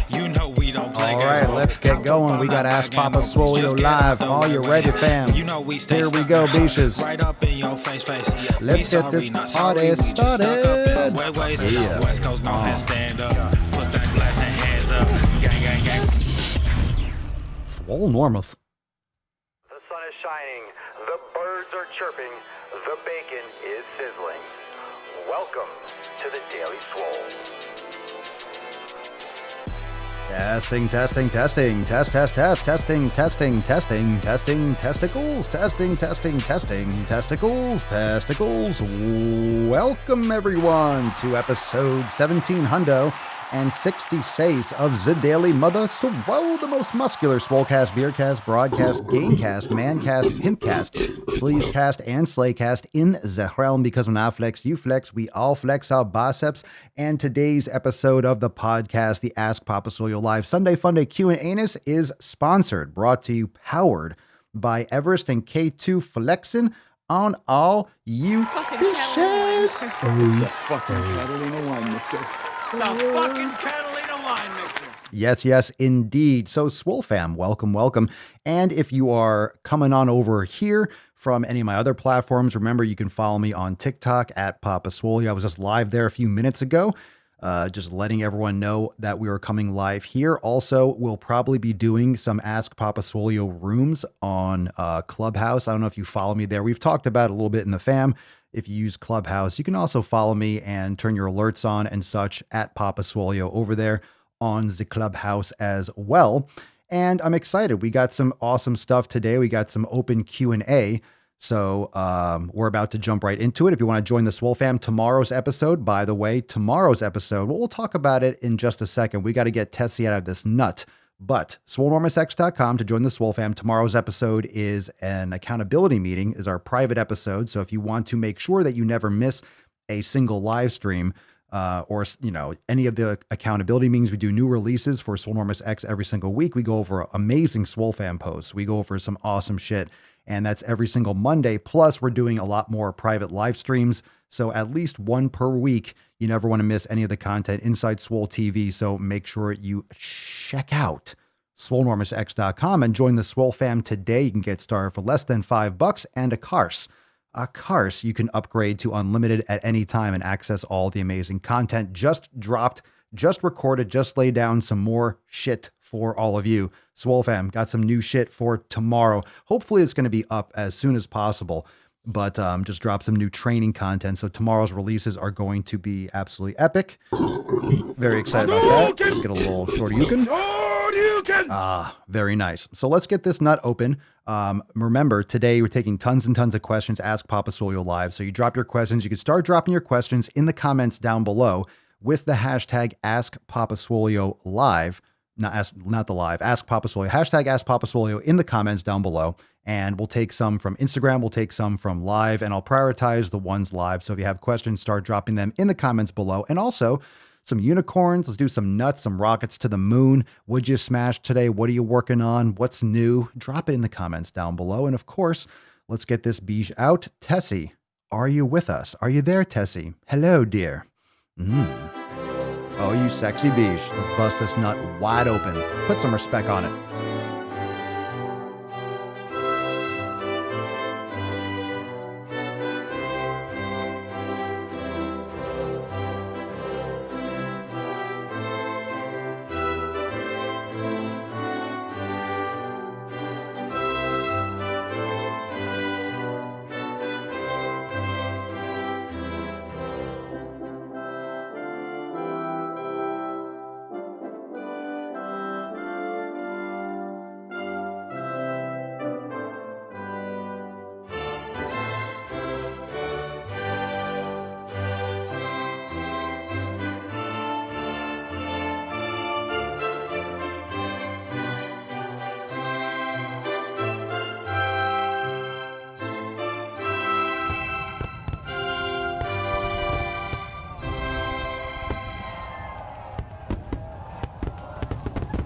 You know we don't play. All right, let's get going. We got Ask Papa Swolio live. Are you ready, fam? You know we stay Here we go, beaches. right up in your face. Let's get this party started. Yeah. West Coast gon' have stand up. Put that glass and hands up. Gang. Swolenormous. The sun is shining, the birds are chirping, the bacon is sizzling. Welcome to the Daily Swole. Testing, testing, testing, testicles, testicles. Welcome everyone to episode 1766 of the Daily Mother Swole, the most muscular swolecast, beercast, broadcast, gamecast, mancast, pimpcast, sleazecast, and slaycast in the realm, because when I flex, you flex, we all flex our biceps. And today's episode of the podcast, the Ask Papa Swolio Live Sunday Funday Q&Anus, is sponsored, brought to you, powered by Everest and K2 Flexin' on all you fishes. The fucking Catalina wine mixer. The fucking Catalina wine mixer. Yes, indeed. So, Swole fam, welcome. And if you are coming on over here from any of my other platforms, remember you can follow me on TikTok at Papa Swolio. I was just live there a few minutes ago, just letting everyone know that we are coming live here. Also, we'll probably be doing some Ask Papa Swolio rooms on Clubhouse. I don't know if you follow me there. We've talked about it a little bit in the fam. If you use Clubhouse, you can also follow me and turn your alerts on and such at Papa Swolio over there on the Clubhouse as well. And I'm excited. We got some awesome stuff today. We got some open Q&A. So we're about to jump right into it. If you want to join the Swole fam, tomorrow's episode, by the way, we'll talk about it in just a second. We got to get Tessie out of this nut. But Swolenormousx.com to join the Swole fam. Tomorrow's episode is an accountability meeting, is our private episode. So if you want to make sure that you never miss a single live stream or any of the accountability meetings, we do new releases for Swolenormousx every single week. We go over amazing Swole fam posts. We go over some awesome shit. And that's every single Monday. Plus, we're doing a lot more private live streams. So at least one per week. You never want to miss any of the content inside Swole TV. So make sure you check out Swolenormousx.com and join the Swole fam today. You can get started for less than $5 and a Cars you can upgrade to unlimited at any time and access all the amazing content just dropped, just recorded, just laid down some more shit for all of you. Swole fam, got some new shit for tomorrow. Hopefully it's going to be up as soon as possible, but just dropped some new training content. So tomorrow's releases are going to be absolutely epic. Very excited about that. Let's get a little Shoryuken. Very nice. So let's get this nut open. Remember, today we're taking tons and tons of questions. Ask Papa Swolio Live. So you drop your questions. You can start dropping your questions in the comments down below with the hashtag Ask Papa Swolio Live. Not the live. Ask Papa Swolio. Hashtag Ask Papa Swolio in the comments down below. And we'll take some from Instagram. We'll take some from live. And I'll prioritize the ones live. So if you have questions, start dropping them in the comments below. And also some unicorns. Let's do some nuts, some rockets to the moon. Would you smash today? What are you working on? What's new? Drop it in the comments down below. And of course, let's get this beige out. Tessie, are you with us? Are you there, Tessie? Hello, dear. Oh, you sexy beige. Let's bust this nut wide open. Put some respect on it.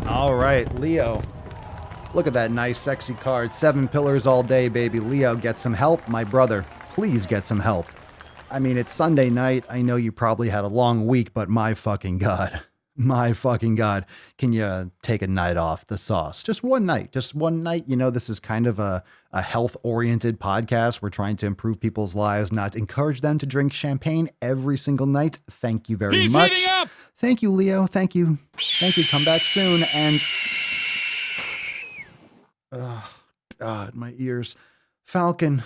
All right, Leo. Look at that nice, sexy card. 7 pillars all day, baby. Leo, get some help. My brother, please get some help. I mean, it's Sunday night. I know you probably had a long week, but my fucking God. My fucking God. Can you take a night off the sauce? Just one night. Just one night. You know, this is kind of a health-oriented podcast. We're trying to improve people's lives, not encourage them to drink champagne every single night. Thank you very much. Heating up! Thank you, Leo. Thank you. Thank you. Come back soon. And oh, God, my ears. Falcon,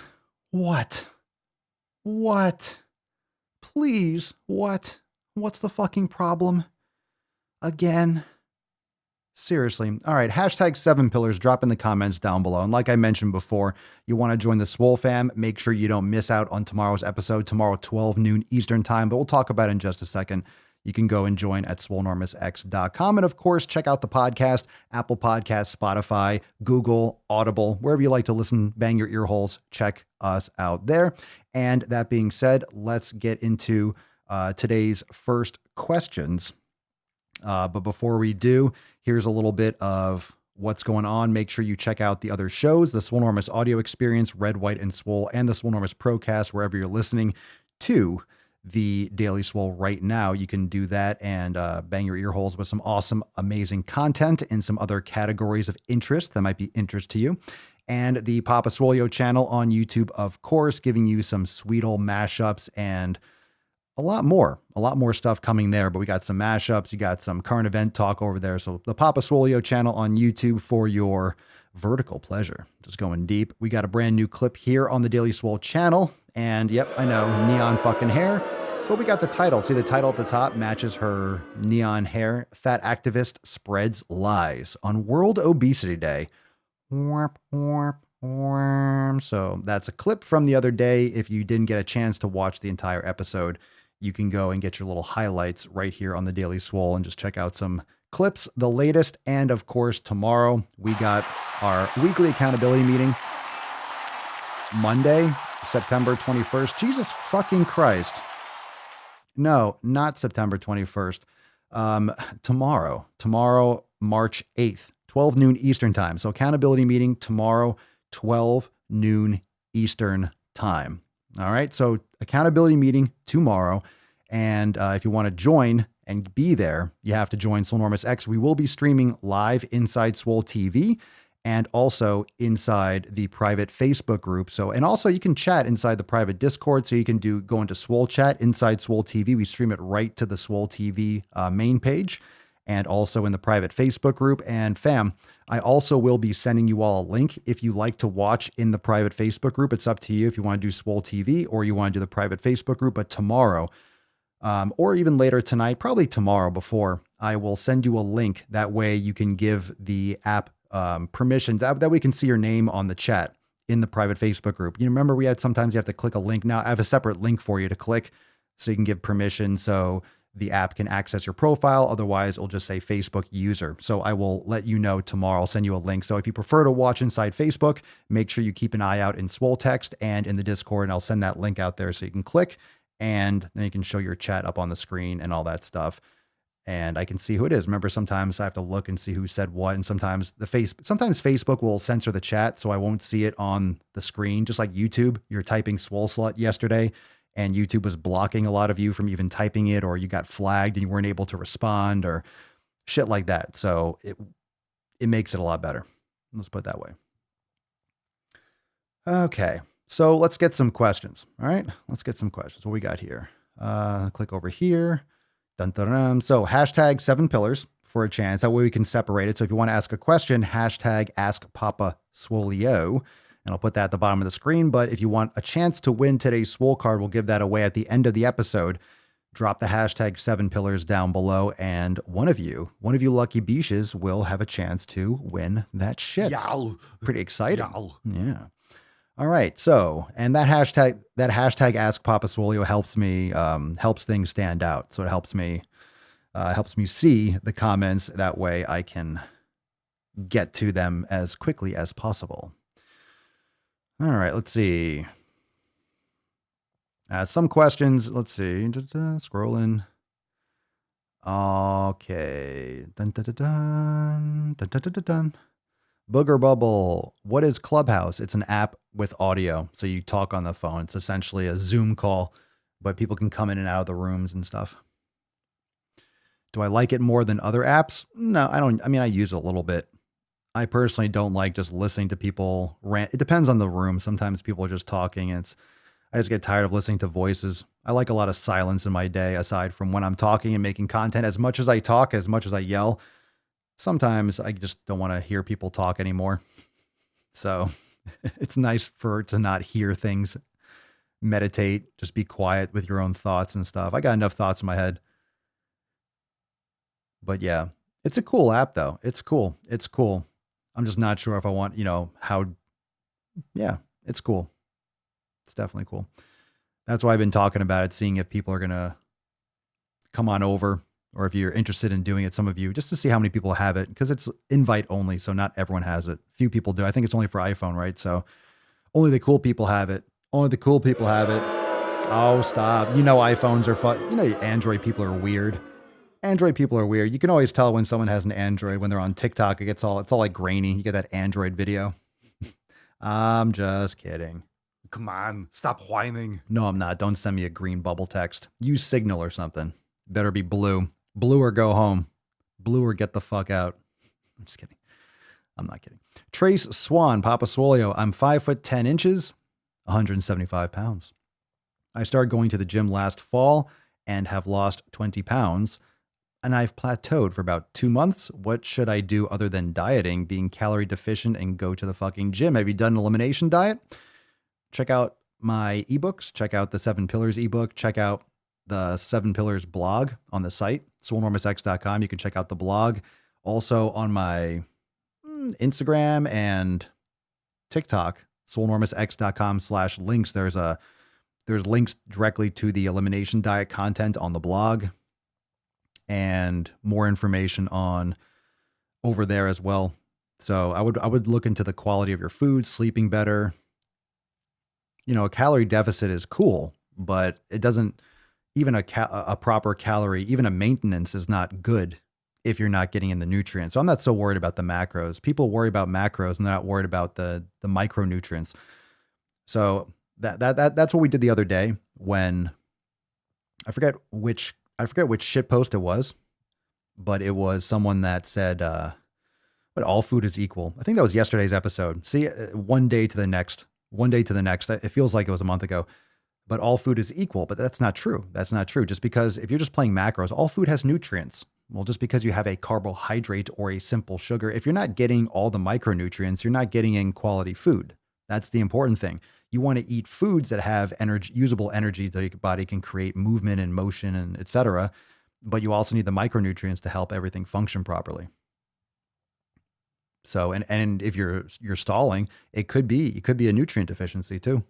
what? What? Please, what? What's the fucking problem? Again? Seriously. All right. Hashtag 7pillars. Drop in the comments down below. And like I mentioned before, you want to join the Swole fam. Make sure you don't miss out on tomorrow's episode. Tomorrow, 12 noon Eastern time. But we'll talk about it in just a second. You can go and join at swolenormousx.com. And of course, check out the podcast, Apple Podcasts, Spotify, Google, Audible, wherever you like to listen, bang your ear holes, check us out there. And that being said, let's get into today's first questions. But before we do, here's a little bit of what's going on. Make sure you check out the other shows, the Swolenormous Audio Experience, Red, White, and Swole, and the Swolenormous Procast, wherever you're listening to the Daily Swole right now. You can do that and bang your ear holes with some awesome, amazing content in some other categories of interest that might be interest to you. And the Papa Swolio channel on YouTube, of course, giving you some sweet old mashups and a lot more stuff coming there. But we got some mashups. You got some current event talk over there. So the Papa Swolio channel on YouTube for your vertical pleasure. Just going deep. We got a brand new clip here on the Daily Swole channel. And yep, I know, neon fucking hair. But we got the title. See, the title at the top matches her neon hair. Fat activist spreads lies on World Obesity Day. Warp, warp, warp. So that's a clip from the other day. If you didn't get a chance to watch the entire episode, you can go and get your little highlights right here on the Daily Swole and just check out some clips, the latest. And of course, tomorrow we got our weekly accountability meeting. Monday, September 21st. Jesus fucking Christ. No, not September 21st. Tomorrow, March 8th, 12 noon Eastern time. So accountability meeting tomorrow, 12 noon Eastern time. All right. So accountability meeting tomorrow. And if you want to join and be there, you have to join Swolenormous X. We will be streaming live inside Swole TV and also inside the private Facebook group. So, and also you can chat inside the private Discord. So you can go into Swole chat inside Swole TV. We stream it right to the Swole TV main page and also in the private Facebook group. And fam, I also will be sending you all a link if you like to watch in the private Facebook group. It's up to you if you want to do Swole TV or you want to do the private Facebook group. But tomorrow, or even later tonight, probably tomorrow before, I will send you a link. That way you can give the app permission that we can see your name on the chat in the private Facebook group. You remember sometimes you have to click a link. Now I have a separate link for you to click so you can give permission so the app can access your profile. Otherwise it'll just say Facebook user. So I will let you know tomorrow. I'll send you a link. So if you prefer to watch inside Facebook, make sure you keep an eye out in Swole text and in the Discord, and I'll send that link out there so you can click and then you can show your chat up on the screen and all that stuff. And I can see who it is. Remember, sometimes I have to look and see who said what. And sometimes sometimes Facebook will censor the chat, so I won't see it on the screen. Just like YouTube, you're typing Swole Slut yesterday, and YouTube was blocking a lot of you from even typing it, or you got flagged and you weren't able to respond, or shit like that. So it makes it a lot better. Let's put it that way. Okay, so let's get some questions. All right, let's get some questions. What we got here? Click over here. Dun, dun, dun. So hashtag 7pillars for a chance. That way we can separate it. So if you want to ask a question, hashtag ask Papa Swolio, and I'll put that at the bottom of the screen. But if you want a chance to win today's Swole card, we'll give that away at the end of the episode. Drop the hashtag 7pillars down below, and one of you lucky beaches will have a chance to win that shit. Yow. Pretty exciting. Yow. Yeah. All right. So, and that hashtag ask Papa Swolio helps me, helps things stand out. So it helps me see the comments. That way I can get to them as quickly as possible. All right. Let's see. Some questions. Let's see. Scrolling. Okay. Dun, dun, dun, dun, dun, dun, dun, dun. Booger Bubble. What is Clubhouse? It's an app with audio. So you talk on the phone. It's essentially a Zoom call, but people can come in and out of the rooms and stuff. Do I like it more than other apps? No, I don't. I mean, I use it a little bit. I personally don't like just listening to people rant. It depends on the room. Sometimes people are just talking and I just get tired of listening to voices. I like a lot of silence in my day aside from when I'm talking and making content. As much as I talk, as much as I yell, sometimes I just don't want to hear people talk anymore. So it's nice to not hear things, meditate, just be quiet with your own thoughts and stuff. I got enough thoughts in my head. But yeah, it's a cool app though. It's cool. It's cool. I'm just not sure if I want, yeah, it's cool. It's definitely cool. That's why I've been talking about it, seeing if people are going to come on over or if you're interested in doing it, some of you, just to see how many people have it, because it's invite only. So not everyone has it. Few people do. I think it's only for iPhone, right? So only the cool people have it. Only the cool people have it. Oh, stop. iPhones are fun. Android people are weird. Android people are weird. You can always tell when someone has an Android when they're on TikTok. It's all like grainy. You get that Android video. I'm just kidding. Come on, stop whining. No, I'm not. Don't send me a green bubble text. Use Signal or something. Better be blue. Blue or go home. Blue or get the fuck out. I'm just kidding. I'm not kidding. Trace Swan, Papa Swolio. I'm 5'10", 175 pounds. I started going to the gym last fall and have lost 20 pounds. And I've plateaued for about 2 months. What should I do other than dieting, being calorie deficient, and go to the fucking gym? Have you done an elimination diet? Check out my ebooks. Check out the 7 Pillars ebook. Check out the 7 Pillars blog on the site, swolenormousx.com. You can check out the blog. Also on my Instagram and TikTok, swolenormousx.com/links. There's links directly to the elimination diet content on the blog and more information on over there as well. So I would look into the quality of your food, sleeping better. A calorie deficit is cool, but it doesn't, even a proper calorie, even a maintenance is not good if you're not getting in the nutrients. So I'm not so worried about the macros. People worry about macros and they're not worried about the micronutrients. So that's what we did the other day when I forget which shit post it was, but it was someone that said, but all food is equal. I think that was yesterday's episode. See, one day to the next. It feels like it was a month ago, but all food is equal, but that's not true. That's not true. Just because if you're just playing macros, all food has nutrients. Well, just because you have a carbohydrate or a simple sugar, if you're not getting all the micronutrients, you're not getting in quality food. That's the important thing. You want to eat foods that have usable energy that your body can create movement and motion and etc. But you also need the micronutrients to help everything function properly. So, and if you're stalling, it could be a nutrient deficiency too.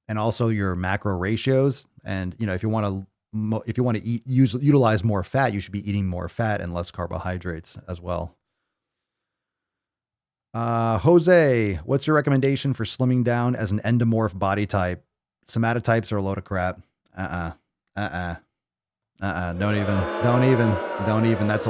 And also your macro ratios. And, if you want to utilize more fat, you should be eating more fat and less carbohydrates as well. Jose, what's your recommendation for slimming down as an endomorph body type? Somatotypes are a load of crap. Don't even. That's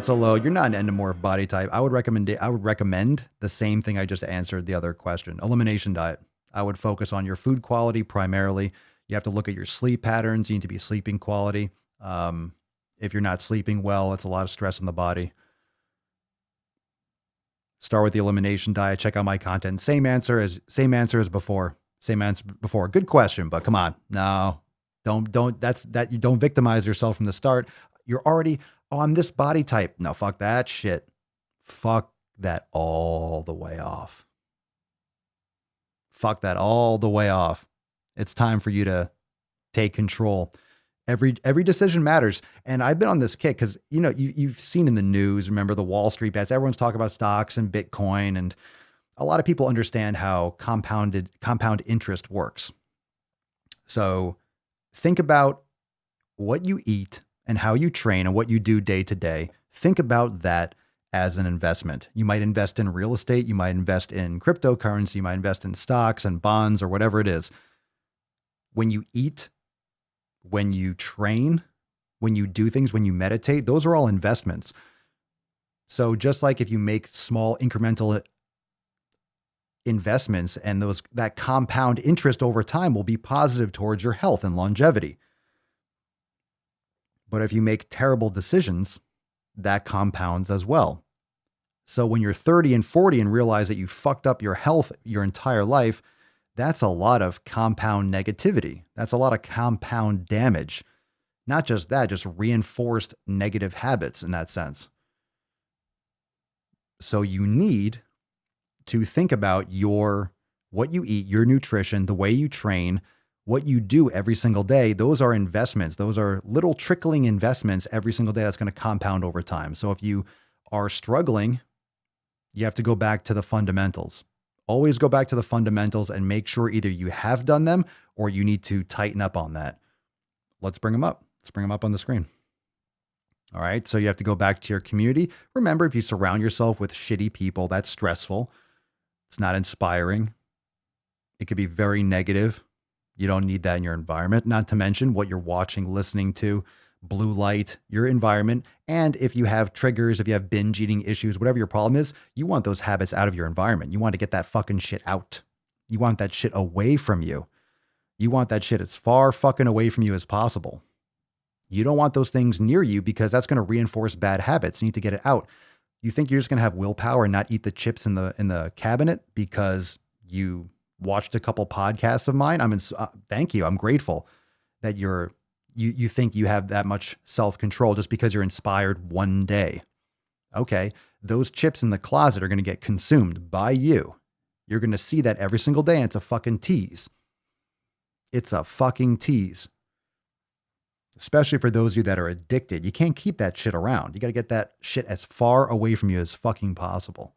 a load. You're not an endomorph body type. I would recommend the same thing I just answered the other question. Elimination diet. I would focus on your food quality primarily. You have to look at your sleep patterns. You need to be sleeping quality. If you're not sleeping well, it's a lot of stress on the body. Start with the elimination diet. Check out my content. Same answer as before. Good question, but come on. No, you don't victimize yourself from the start. You're already on this body type. No, fuck that shit. Fuck that all the way off. Fuck that all the way off. It's time for you to take control. Every decision matters. And I've been on this kick because, you've seen in the news, remember the Wall Street bets, everyone's talking about stocks and Bitcoin. And a lot of people understand how compound interest works. So think about what you eat and how you train and what you do day to day. Think about that as an investment. You might invest in real estate. You might invest in cryptocurrency. You might invest in stocks and bonds or whatever it is. When you eat, when you train, when you do things, when you meditate, those are all investments. So just like if you make small incremental investments and that compound interest over time will be positive towards your health and longevity. But if you make terrible decisions, that compounds as well. So when you're 30 and 40 and realize that you fucked up your health your entire life, that's a lot of compound negativity. That's a lot of compound damage. Not just that, just reinforced negative habits in that sense. So you need to think about what you eat, your nutrition, the way you train, what you do every single day. Those are investments. Those are little trickling investments every single day that's going to compound over time. So if you are struggling, you have to go back to the fundamentals. Always go back to the fundamentals and make sure either you have done them or you need to tighten up on that. Let's bring them up. Let's bring them up on the screen. All right. So you have to go back to your community. Remember, if you surround yourself with shitty people, that's stressful. It's not inspiring. It could be very negative. You don't need that in your environment, not to mention what you're watching, listening to, blue light, your environment. And if you have triggers, if you have binge eating issues, whatever your problem is, you want those habits out of your environment. You want to get that fucking shit out. You want that shit away from you. You want that shit as far fucking away from you as possible. You don't want those things near you because that's going to reinforce bad habits. You need to get it out. You think you're just going to have willpower and not eat the chips in the cabinet because you watched a couple podcasts of mine? Thank you. I'm grateful that you think you have that much self-control just because you're inspired one day. Okay. Those chips in the closet are going to get consumed by you. You're going to see that every single day, and it's a fucking tease. It's a fucking tease. Especially for those of you that are addicted. You can't keep that shit around. You got to get that shit as far away from you as fucking possible.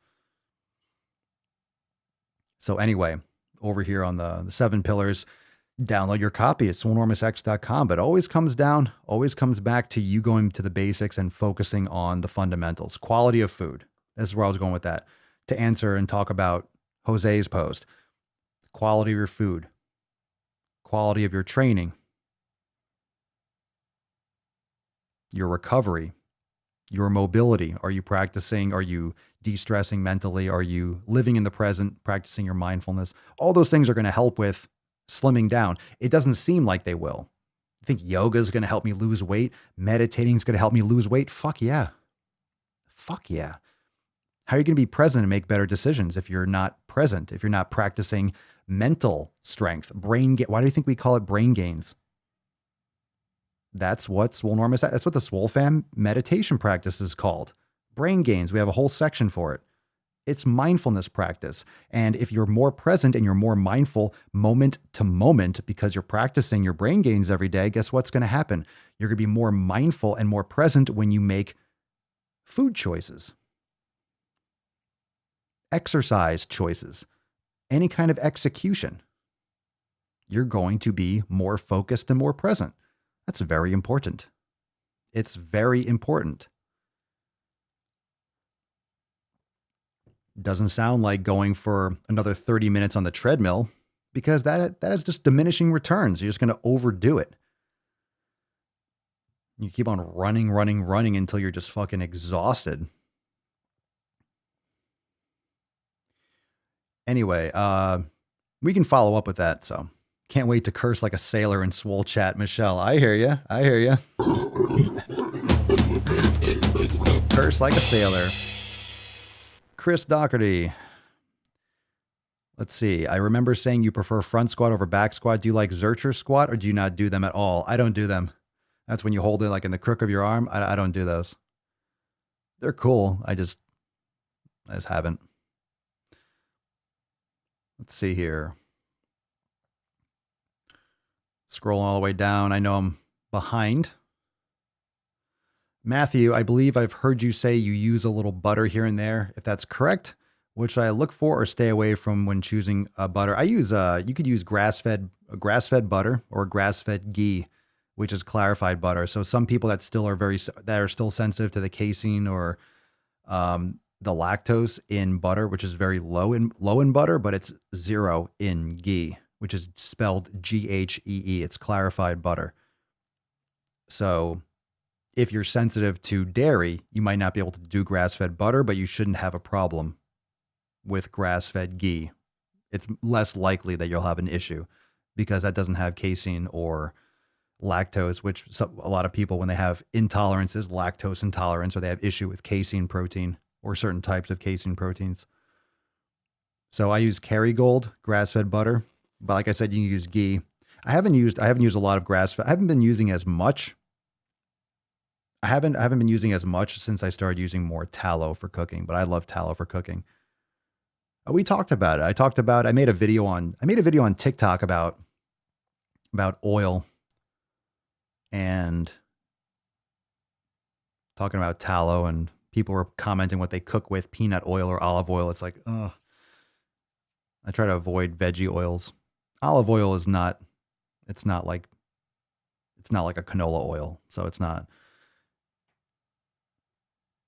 So anyway, over here on the 7 pillars, download your copy at swolenormousx.com. But it always comes back to you going to the basics and focusing on the fundamentals. Quality of food. This is where I was going with that. To answer and talk about Jose's post. Quality of your food. Quality of your training. Your recovery. Your mobility. Are you practicing? Are you de-stressing mentally? Are you living in the present, practicing your mindfulness? All those things are going to help with slimming down. It doesn't seem like they will. You think yoga is going to help me lose weight? Meditating is going to help me lose weight? Fuck yeah. Fuck yeah. How are you going to be present and make better decisions if you're not present, if you're not practicing mental strength, why do you think we call it brain gains? That's what Swolenormous, that's what the Swole fam meditation practice is called. Brain gains. We have a whole section for it. It's mindfulness practice. And if you're more present and you're more mindful moment to moment because you're practicing your brain gains every day, guess what's going to happen? You're going to be more mindful and more present when you make food choices, exercise choices, any kind of execution. You're going to be more focused and more present. That's very important. It's very important. Doesn't sound like going for another 30 minutes on the treadmill because that is just diminishing returns. You're just going to overdo it. You keep on running until you're just fucking exhausted. Anyway, we can follow up with that. So can't wait to curse like a sailor in Swole chat. Michelle, I hear you. Curse like a sailor. Chris Doherty. Let's see. I remember saying you prefer front squat over back squat. Do you like Zercher squat or do you not do them at all? I don't do them. That's when you hold it like in the crook of your arm. I don't do those. They're cool. I just haven't. Let's see here. Scrolling all the way down. I know I'm behind. Matthew, I believe I've heard you say you use a little butter here and there. If that's correct, what should I look for or stay away from when choosing a butter? I use, you could use grass-fed butter or grass-fed ghee, which is clarified butter. So some people that are still sensitive to the casein or the lactose in butter, which is very low in butter, but it's 0 in ghee, which is spelled Ghee. It's clarified butter. So if you're sensitive to dairy, you might not be able to do grass-fed butter, but you shouldn't have a problem with grass-fed ghee. It's less likely that you'll have an issue because that doesn't have casein or lactose, which a lot of people, when they have intolerances, lactose intolerance, or they have issue with casein protein or certain types of casein proteins. So I use Kerrygold grass-fed butter, but like I said, you can use ghee. I haven't used a lot of grass-fed. I haven't been using as much. I haven't been using as much since I started using more tallow for cooking, but I love tallow for cooking. We talked about it. I made a video on TikTok about oil and talking about tallow, and people were commenting what they cook with, peanut oil or olive oil. It's like, oh, I try to avoid veggie oils. Olive oil is not, it's not like a canola oil. So it's not,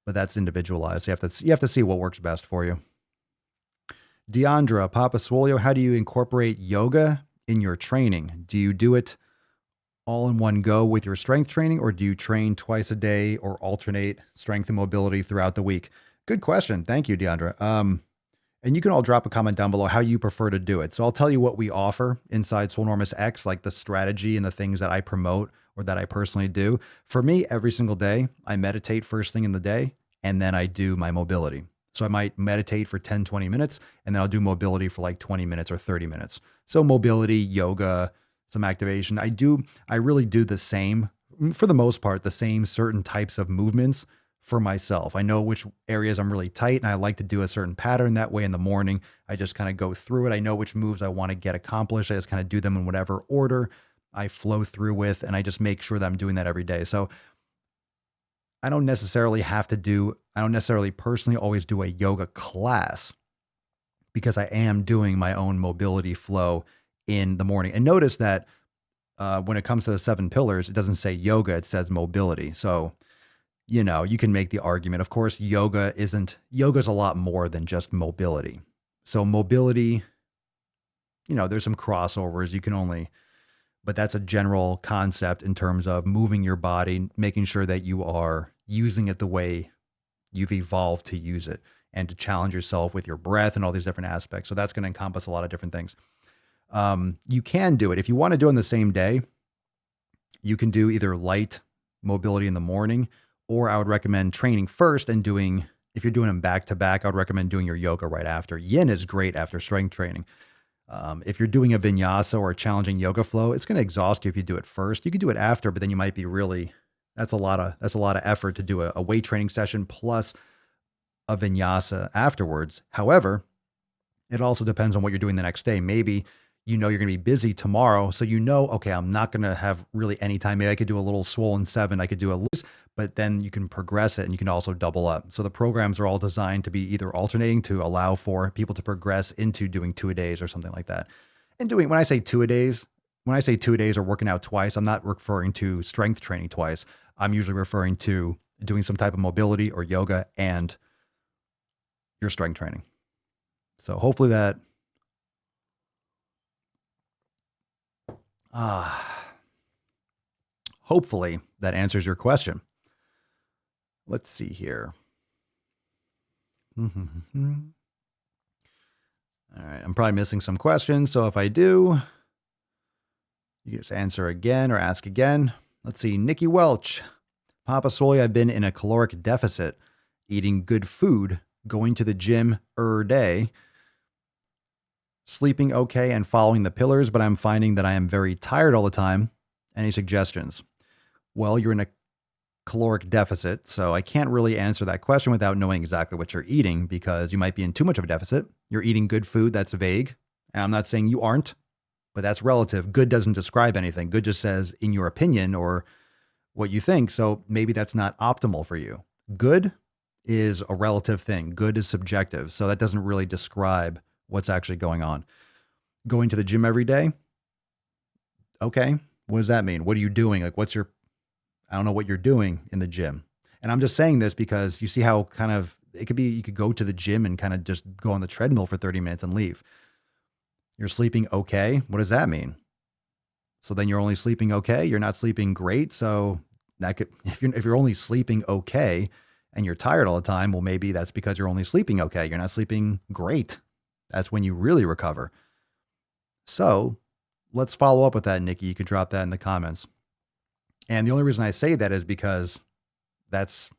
but that's individualized. You have to see what works best for you. Deandra, Papa Swolio, how do you incorporate yoga in your training? Do you do it all in one go with your strength training, or do you train twice a day or alternate strength and mobility throughout the week? Good question. Thank you, Deandra. And you can all drop a comment down below how you prefer to do it. So I'll tell you what we offer inside Swolenormous X, like the strategy and the things that I promote or that I personally do. For me, every single day, I meditate first thing in the day, and then I do my mobility. So I might meditate for 10, 20 minutes, and then I'll do mobility for like 20 minutes or 30 minutes. So mobility, yoga, some activation. I really do the same, for the most part, the same certain types of movements for myself. I know which areas I'm really tight, and I like to do a certain pattern. That way in the morning, I just kind of go through it. I know which moves I want to get accomplished. I just kind of do them in whatever order I flow through with, and I just make sure that I'm doing that every day. So I don't necessarily personally always do a yoga class, because I am doing my own mobility flow in the morning. And notice that when it comes to the 7 pillars, it doesn't say yoga, it says mobility. So, you can make the argument. Of course, yoga's a lot more than just mobility. So mobility, there's some crossovers. But that's a general concept in terms of moving your body, making sure that you are using it the way you've evolved to use it, and to challenge yourself with your breath and all these different aspects. So that's going to encompass a lot of different things. You can do it. If you want to do it in the same day, you can do either light mobility in the morning, or I would recommend training first and if you're doing them back to back, I would recommend doing your yoga right after. Yin is great after strength training. If you're doing a vinyasa or a challenging yoga flow, it's going to exhaust you if you do it first. You could do it after, but then you might be that's a lot of effort to do a weight training session plus a vinyasa afterwards. However, it also depends on what you're doing the next day. Maybe you're going to be busy tomorrow, so okay, I'm not going to have really any time. Maybe I could do a little Swollen 7, I could do a loose, but then you can progress it, and you can also double up. So the programs are all designed to be either alternating to allow for people to progress into doing 2-a-days or something like that. And when I say 2-a-days, or working out twice, I'm not referring to strength training twice. I'm usually referring to doing some type of mobility or yoga and your strength training. So hopefully that answers your question. Let's see here. All right. I'm probably missing some questions. So if I do, you just answer again or ask again. Let's see. Nikki Welch. Papa Swolio, I've been in a caloric deficit, eating good food, going to the gym day, sleeping okay, and following the pillars, but I'm finding that I am very tired all the time. Any suggestions? Well, you're in a caloric deficit, so I can't really answer that question without knowing exactly what you're eating, because you might be in too much of a deficit. You're eating good food, that's vague. And I'm not saying you aren't, but that's relative. Good doesn't describe anything. Good just says in your opinion or what you think. So maybe that's not optimal for you. Good is a relative thing. Good is subjective. So that doesn't really describe what's actually going on. Going to the gym every day. Okay. What does that mean? What are you doing? Like, I don't know what you're doing in the gym. And I'm just saying this because you see how kind of it could be, you could go to the gym and kind of just go on the treadmill for 30 minutes and leave. You're sleeping okay. What does that mean? So then you're only sleeping okay. You're not sleeping great. So that could, if you're only sleeping okay and you're tired all the time, well, maybe that's because you're only sleeping okay. You're not sleeping great. That's when you really recover. So let's follow up with that, Nikki. You can drop that in the comments. And the only reason I say that is because that's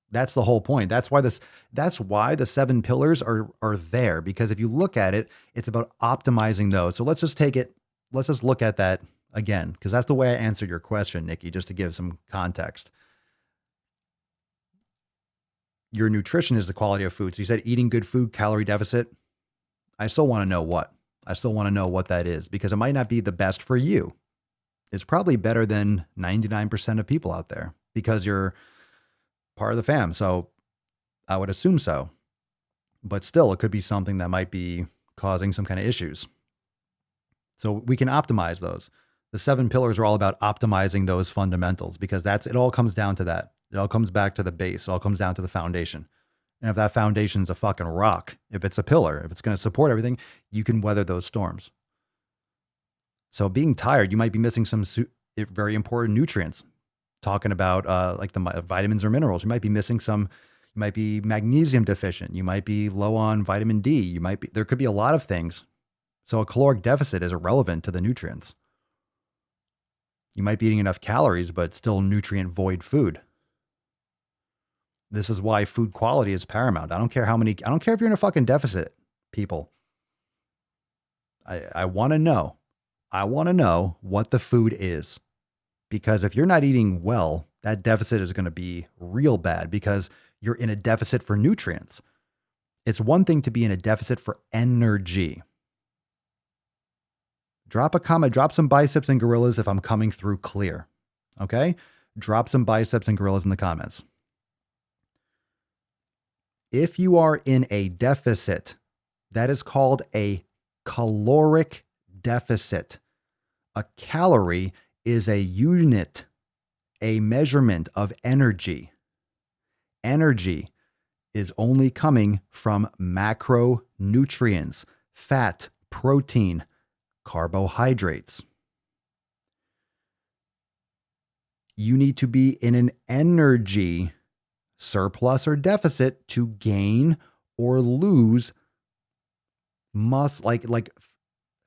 the whole point. That's why the 7 pillars are there, because if you look at it, it's about optimizing those. So let's just look at that again, because that's the way I answered your question, Nikki, just to give some context. Your nutrition is the quality of food. So you said eating good food, calorie deficit. I still want to know what. I still want to know what that is, because it might not be the best for you. It's probably better than 99% of people out there because you're part of the fam. So I would assume so. But still, it could be something that might be causing some kind of issues. So we can optimize those. The 7 pillars are all about optimizing those fundamentals, because it all comes down to that. It all comes back to the base. It all comes down to the foundation. And if that foundation is a fucking rock, if it's a pillar, if it's going to support everything, you can weather those storms. So being tired, you might be missing some very important nutrients. Talking about like the vitamins or minerals, you might be missing some. You might be magnesium deficient. You might be low on vitamin D. There could be a lot of things. So a caloric deficit is irrelevant to the nutrients. You might be eating enough calories, but still nutrient void food. This is why food quality is paramount. I don't care if you're in a fucking deficit, people. I want to know. I want to know what the food is. Because if you're not eating well, that deficit is going to be real bad, because you're in a deficit for nutrients. It's one thing to be in a deficit for energy. Drop a comment, drop some biceps and gorillas if I'm coming through clear. Okay? Drop some biceps and gorillas in the comments. If you are in a deficit, that is called a caloric deficit. A calorie is a unit, a measurement of energy. Energy is only coming from macronutrients, fat, protein, carbohydrates. You need to be in an energy surplus or deficit to gain or lose like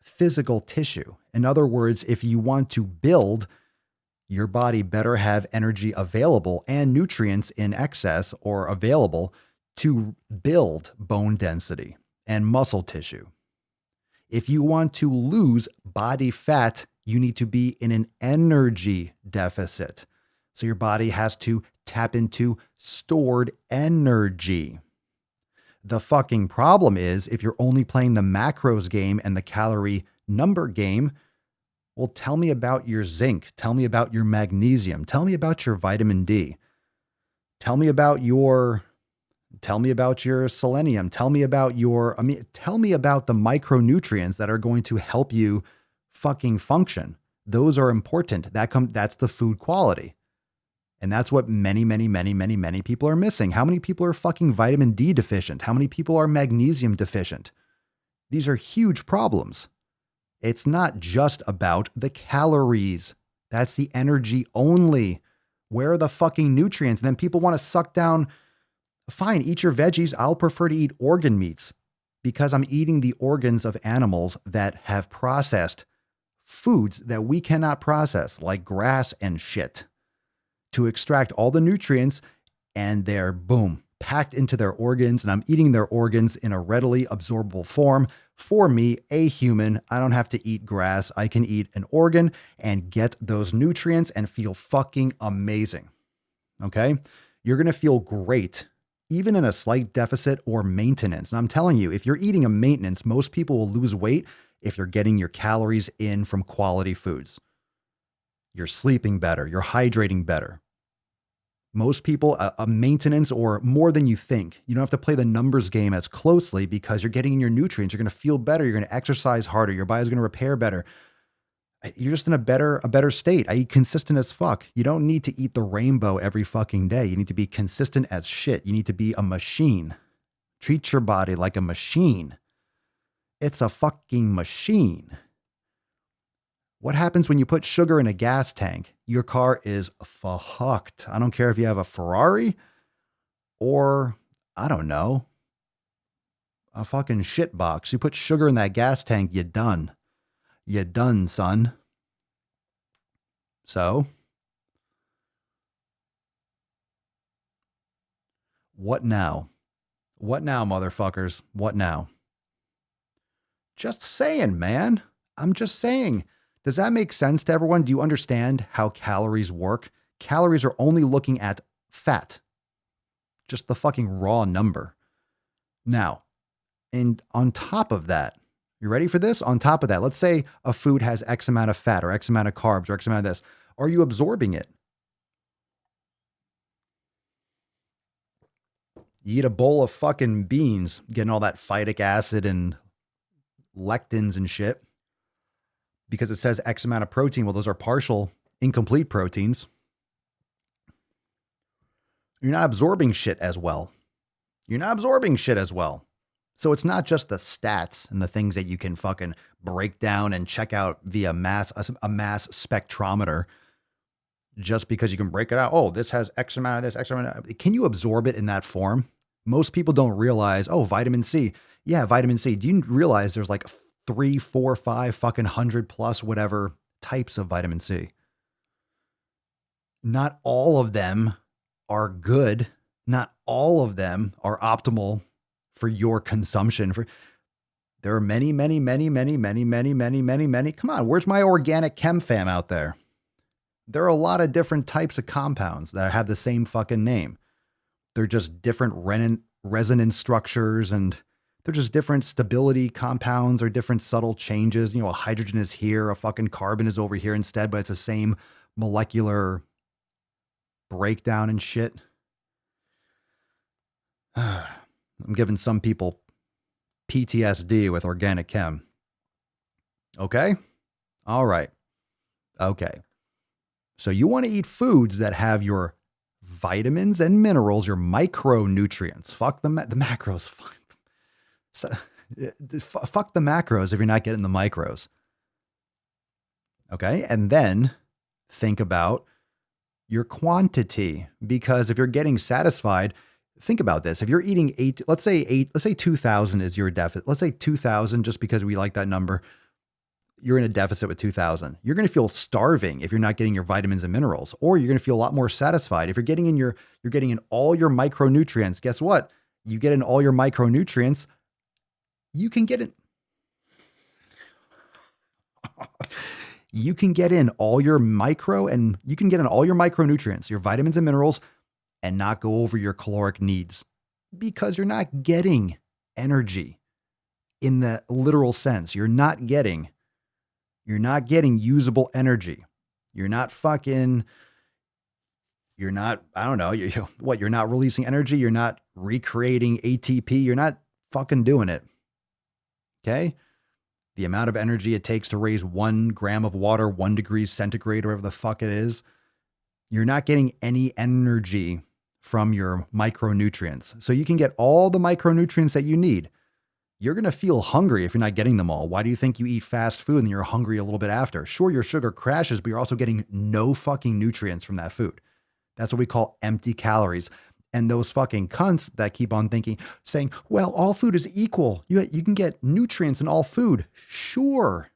physical tissue. In other words, if you want to build, your body better have energy available and nutrients in excess or available to build bone density and muscle tissue. If you want to lose body fat, you need to be in an energy deficit. So your body has to tap into stored energy. The fucking problem is, if you're only playing the macros game and the calorie number game, well, tell me about your zinc. Tell me about your magnesium. Tell me about your vitamin D. Tell me about your selenium. Tell me about the micronutrients that are going to help you fucking function. Those are important. That's the food quality. And that's what many people are missing. How many people are fucking vitamin D deficient? How many people are magnesium deficient? These are huge problems. It's not just about the calories. That's the energy only. Where are the fucking nutrients? And then people want to suck down. Fine, eat your veggies. I'll prefer to eat organ meats because I'm eating the organs of animals that have processed foods that we cannot process, like grass and shit, to extract all the nutrients, and they're, boom, packed into their organs, and I'm eating their organs in a readily absorbable form. For me, a human, I don't have to eat grass. I can eat an organ and get those nutrients and feel fucking amazing. Okay? You're going to feel great, even in a slight deficit or maintenance. And I'm telling you, if you're eating a maintenance, most people will lose weight if you're getting your calories in from quality foods. You're sleeping better. You're hydrating better. Most people, a maintenance or more than you think. You don't have to play the numbers game as closely because you're getting in your nutrients. You're going to feel better. You're going to exercise harder. Your body's going to repair better. You're just in a better state. I eat consistent as fuck. You don't need to eat the rainbow every fucking day. You need to be consistent as shit. You need to be a machine. Treat your body like a machine. It's a fucking machine. What happens when you put sugar in a gas tank? Your car is fucked. I don't care if you have a Ferrari or, I don't know, a fucking shit box. You put sugar in that gas tank, you're done. You're done, son. So, What now? What now, motherfuckers? What now? Just saying, man. I'm just saying. Does that make sense to everyone? Do you understand how calories work? Calories are only looking at fat, just the fucking raw number. Now, and on top of that, you ready for this? On top of that, let's say a food has X amount of fat or X amount of carbs or X amount of this. Are you absorbing it? You eat a bowl of fucking beans, getting all that phytic acid and lectins and shit because it says X amount of protein. Well, those are partial, incomplete proteins. You're not absorbing shit as well. You're not absorbing shit as well. So it's not just the stats and the things that you can fucking break down and check out via a mass spectrometer just because you can break it out. Oh, this has X amount of this, X amount of. Can you absorb it in that form? Most people don't realize, oh, vitamin C. Yeah, vitamin C. Do you realize there's like 3, 4, 5 fucking 100 plus whatever types of vitamin C? Not all of them are good. Not all of them are optimal for your consumption. There are many. Come on, where's my organic chem fam out there? There are a lot of different types of compounds that have the same fucking name. They're just different resonance structures and they're just different stability compounds or different subtle changes. You know, a hydrogen is here, a fucking carbon is over here instead, but it's the same molecular breakdown and shit. I'm giving some people PTSD with organic chem. Okay? All right. Okay. So you want to eat foods that have your vitamins and minerals, your micronutrients. Fuck the macros. Fuck the macros if you're not getting the micros. Okay? And then think about your quantity, because if you're getting satisfied, think about this. If you're eating let's say 2,000 is your deficit. Let's say 2,000, just because we like that number. You're in a deficit with 2,000. You're going to feel starving if you're not getting your vitamins and minerals, or you're going to feel a lot more satisfied if you're getting in all your micronutrients. Guess what? You get in all your micronutrients. You can get in. You can get in all your micronutrients, your vitamins and minerals, and not go over your caloric needs because you're not getting energy in the literal sense. You're not getting usable energy. You're not, I don't know, you're not releasing energy. You're not recreating ATP. You're not fucking doing it. Okay? The amount of energy it takes to raise 1 gram of water, 1 degree centigrade, or whatever the fuck it is. You're not getting any energy from your micronutrients. So you can get all the micronutrients that you need. You're going to feel hungry if you're not getting them all. Why do you think you eat fast food and you're hungry a little bit after? Sure, your sugar crashes, but you're also getting no fucking nutrients from that food. That's what we call empty calories. And those fucking cunts that keep on saying, well, all food is equal. You can get nutrients in all food. Sure.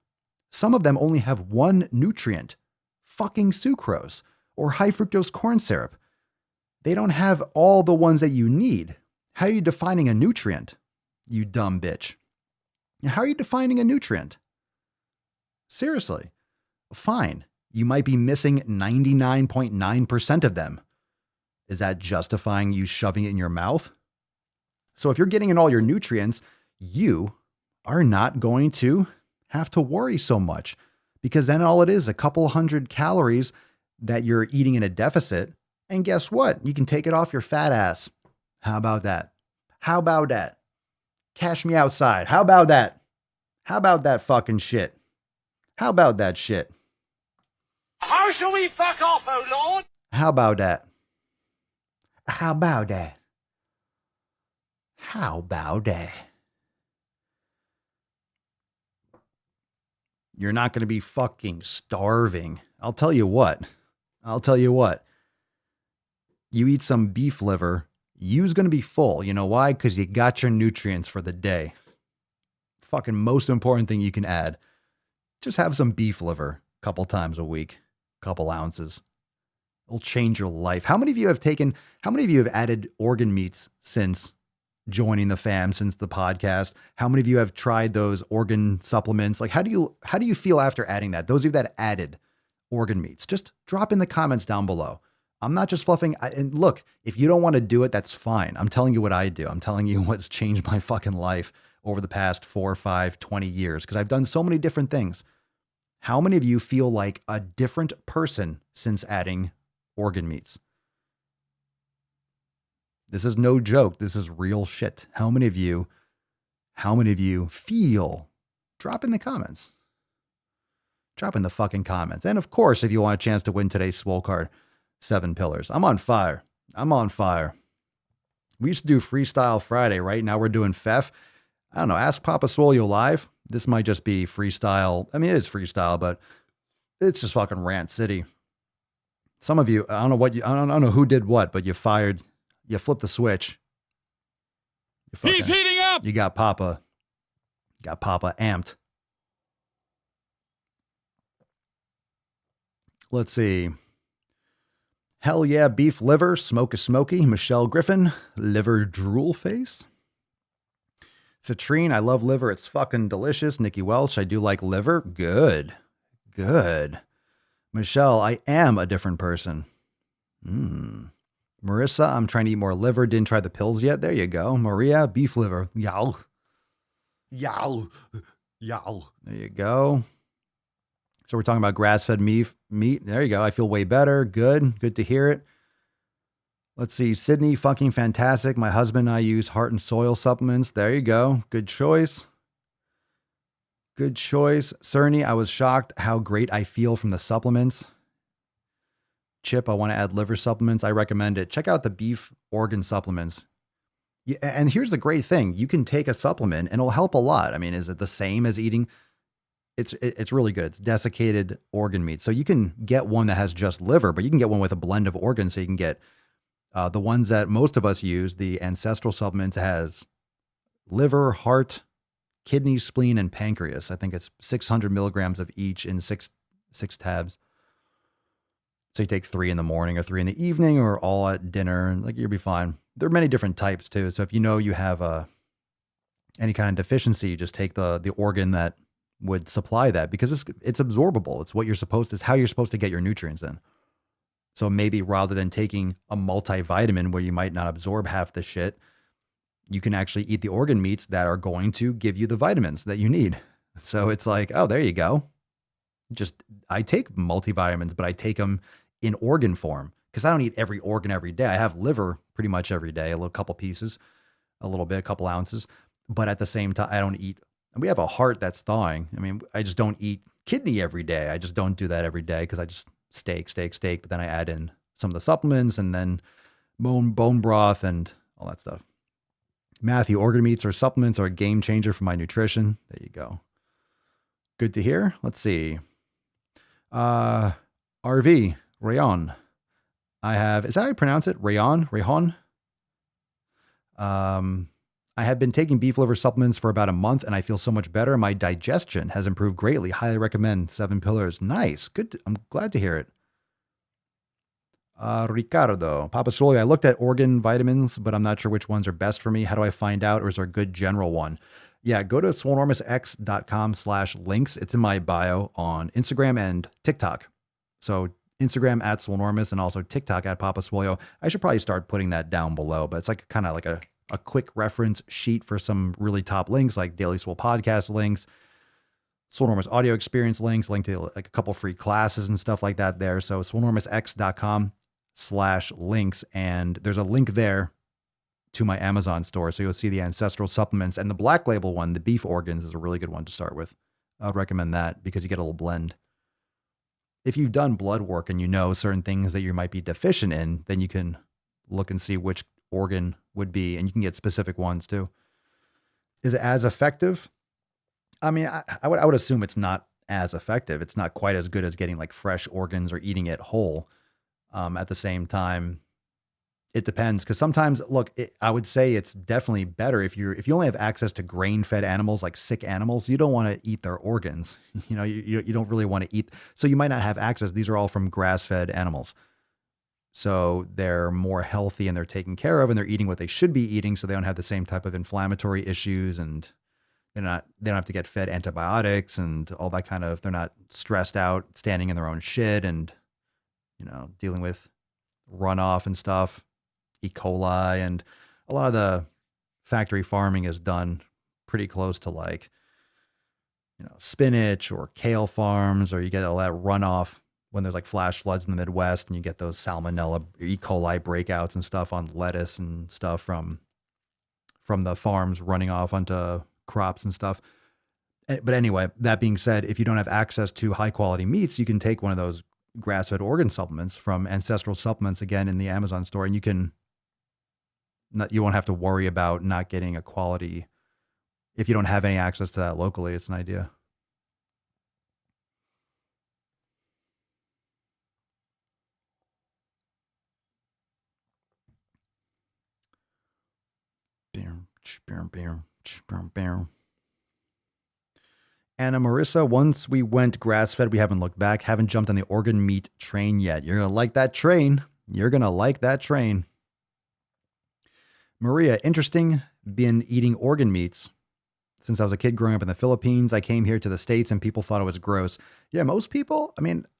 Some of them only have one nutrient, fucking sucrose or high fructose corn syrup. They don't have all the ones that you need. How are you defining a nutrient, you dumb bitch? How are you defining a nutrient? Seriously. Fine. You might be missing 99.9% of them. Is that justifying you shoving it in your mouth? So if you're getting in all your nutrients, you are not going to have to worry so much, because then all it is a couple hundred calories that you're eating in a deficit. And guess what? You can take it off your fat ass. How about that? How about that? Cash me outside. How about that? How about that fucking shit? How about that shit? How shall we fuck off, oh Lord? How about that? How about that? How about that? You're not going to be fucking starving. I'll tell you what. You eat some beef liver, you's going to be full. You know why? Because you got your nutrients for the day. Fucking most important thing you can add. Just have some beef liver a couple times a week, couple ounces. It'll change your life. How many of you have added organ meats since joining the fam, since the podcast? How many of you have tried those organ supplements? Like, how do you feel after adding that? Those of you that added organ meats, just drop in the comments down below. I'm not just fluffing. And look, if you don't want to do it, that's fine. I'm telling you what I do. I'm telling you what's changed my fucking life over the past 4, 5, 20 years, because I've done so many different things. How many of you feel like a different person since adding organ meats? This is no joke. This is real shit. How many of you feel? Drop in the comments. Drop in the fucking comments. And of course, if you want a chance to win today's Swole card, 7 pillars. I'm on fire. We used to do Freestyle Friday, right? Now we're doing FEF. I don't know. Ask Papa Swolio live. This might just be freestyle. I mean, it is freestyle, but it's just fucking rant city. Some of you, I don't know who did what, but you flipped the switch. He's heating up. You got Papa amped. Let's see. Hell yeah, beef liver, smoke a smoky, Michelle Griffin, liver drool face. Citrine, I love liver, it's fucking delicious. Nikki Welch, I do like liver. Good. Michelle, I am a different person. Marissa, I'm trying to eat more liver, didn't try the pills yet. There you go. Maria, beef liver. Yow. There you go. So we're talking about grass-fed meat. There you go. I feel way better. Good to hear it. Let's see. Sydney, fucking fantastic. My husband and I use heart and soil supplements. There you go. Good choice. Cerny, I was shocked how great I feel from the supplements. Chip, I want to add liver supplements. I recommend it. Check out the beef organ supplements. Yeah, and here's the great thing. You can take a supplement and it'll help a lot. I mean, is it the same as eating? It's really good. It's desiccated organ meat. So you can get one that has just liver, but you can get one with a blend of organs. So you can get the ones that most of us use, the ancestral supplements, has liver, heart, kidney, spleen, and pancreas. I think it's 600 milligrams of each in six tabs. So you take 3 in the morning or 3 in the evening or all at dinner, like you'll be fine. There are many different types too. So if you know you have any kind of deficiency, you just take the organ that would supply that, because it's absorbable. It's how you're supposed to get your nutrients in. So maybe rather than taking a multivitamin where you might not absorb half the shit, you can actually eat the organ meats that are going to give you the vitamins that you need. So it's like, oh, there you go. I take multivitamins, but I take them in organ form because I don't eat every organ every day. I have liver pretty much every day, a couple pieces, a couple ounces. But at the same time, I don't eat. We have a heart that's thawing. I mean, I just don't eat kidney every day. I just don't do that every day because I just steak. But then I add in some of the supplements and then bone broth and all that stuff. Matthew, organ meats or supplements are a game changer for my nutrition. There you go. Good to hear. Let's see. RV, Rayon. Is that how you pronounce it? Rayon? I have been taking beef liver supplements for about a month and I feel so much better. My digestion has improved greatly. Highly recommend 7 pillars. Nice. Good. I'm glad to hear it. Ricardo, Papa Swole, I looked at organ vitamins, but I'm not sure which ones are best for me. How do I find out? Or is there a good general one? Yeah, go to swolenormousx.com/links. It's in my bio on Instagram and TikTok. So Instagram at Swolenormous and also TikTok at Papa Swolio. I should probably start putting that down below, but it's like kind of like a quick reference sheet for some really top links like Daily Swole podcast links, Swolenormous audio experience links, link to like a couple free classes and stuff like that there. So swolenormousx.com/links. And there's a link there to my Amazon store. So you'll see the ancestral supplements, and the black label one, the beef organs, is a really good one to start with. I'd recommend that because you get a little blend. If you've done blood work and you know certain things that you might be deficient in, then you can look and see which organ would be, and you can get specific ones too. Is it as effective? I mean, I would assume it's not as effective. It's not quite as good as getting like fresh organs or eating it whole. At the same time, it depends, because sometimes, I would say it's definitely better if you only have access to grain-fed animals, like sick animals. You don't want to eat their organs. You know, you don't really want to eat. So you might not have access. These are all from grass-fed animals. So they're more healthy and they're taken care of and they're eating what they should be eating. So they don't have the same type of inflammatory issues and they don't have to get fed antibiotics and all that kind of, they're not stressed out standing in their own shit and, dealing with runoff and stuff, E. coli. And a lot of the factory farming is done pretty close to like, spinach or kale farms, or you get all that runoff when there's like flash floods in the Midwest and you get those salmonella, E. coli breakouts and stuff on lettuce and stuff from the farms running off onto crops and stuff. But anyway, that being said, if you don't have access to high quality meats, you can take one of those grass-fed organ supplements from Ancestral Supplements, again, in the Amazon store, and you won't have to worry about not getting a quality. If you don't have any access to that locally, it's an idea. Anna Marissa, once we went grass-fed, we haven't looked back, haven't jumped on the organ meat train yet. You're going to like that train. You're going to like that train. Maria, interesting, been eating organ meats since I was a kid growing up in the Philippines. I came here to the States and people thought it was gross. Yeah, most people,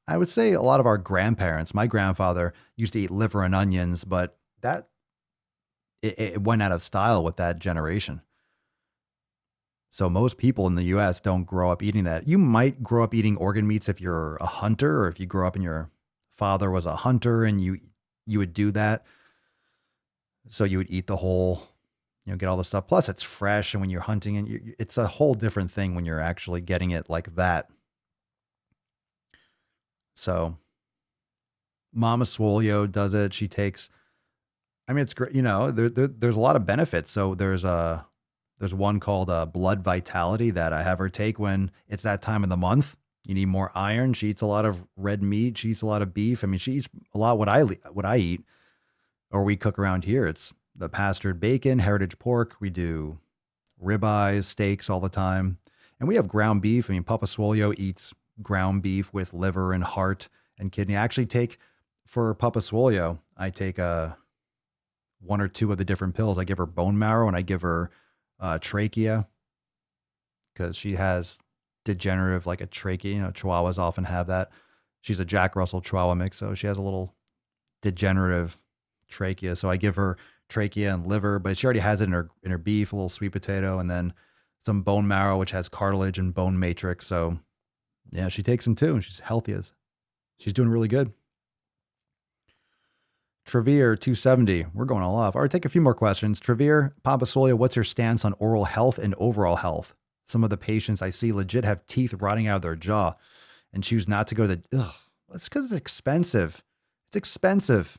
I would say a lot of our grandparents, my grandfather used to eat liver and onions, but it went out of style with that generation. So most people in the US don't grow up eating that. You might grow up eating organ meats if you're a hunter, or if you grew up and your father was a hunter and you would do that. So you would eat the whole, get all the stuff. Plus it's fresh. And when you're hunting, and it's a whole different thing when you're actually getting it like that. So Mama Swolio does it. She takes, it's great. There's a lot of benefits. So there's one called Blood Vitality that I have her take when it's that time of the month. You need more iron. She eats a lot of red meat. She eats a lot of beef. She eats a lot what I eat, or we cook around here. It's the pastured bacon, heritage pork. We do ribeyes, steaks all the time. And we have ground beef. Papa Swolio eats ground beef with liver and heart and kidney. I actually take, for Papa Swolio, I take one or two of the different pills. I give her bone marrow and I give her trachea, because she has degenerative, like a trachea. Chihuahuas often have that. She's a Jack Russell Chihuahua mix, so she has a little degenerative trachea. So I give her trachea and liver, but she already has it in her beef, a little sweet potato, and then some bone marrow, which has cartilage and bone matrix. So yeah, she takes them too, and she's healthy she's doing really good. Trevere 270. We're going all off. All right, take a few more questions. Trevere, Papa Swolio, what's your stance on oral health and overall health? Some of the patients I see legit have teeth rotting out of their jaw and choose not to go to the, that's because it's expensive. It's expensive.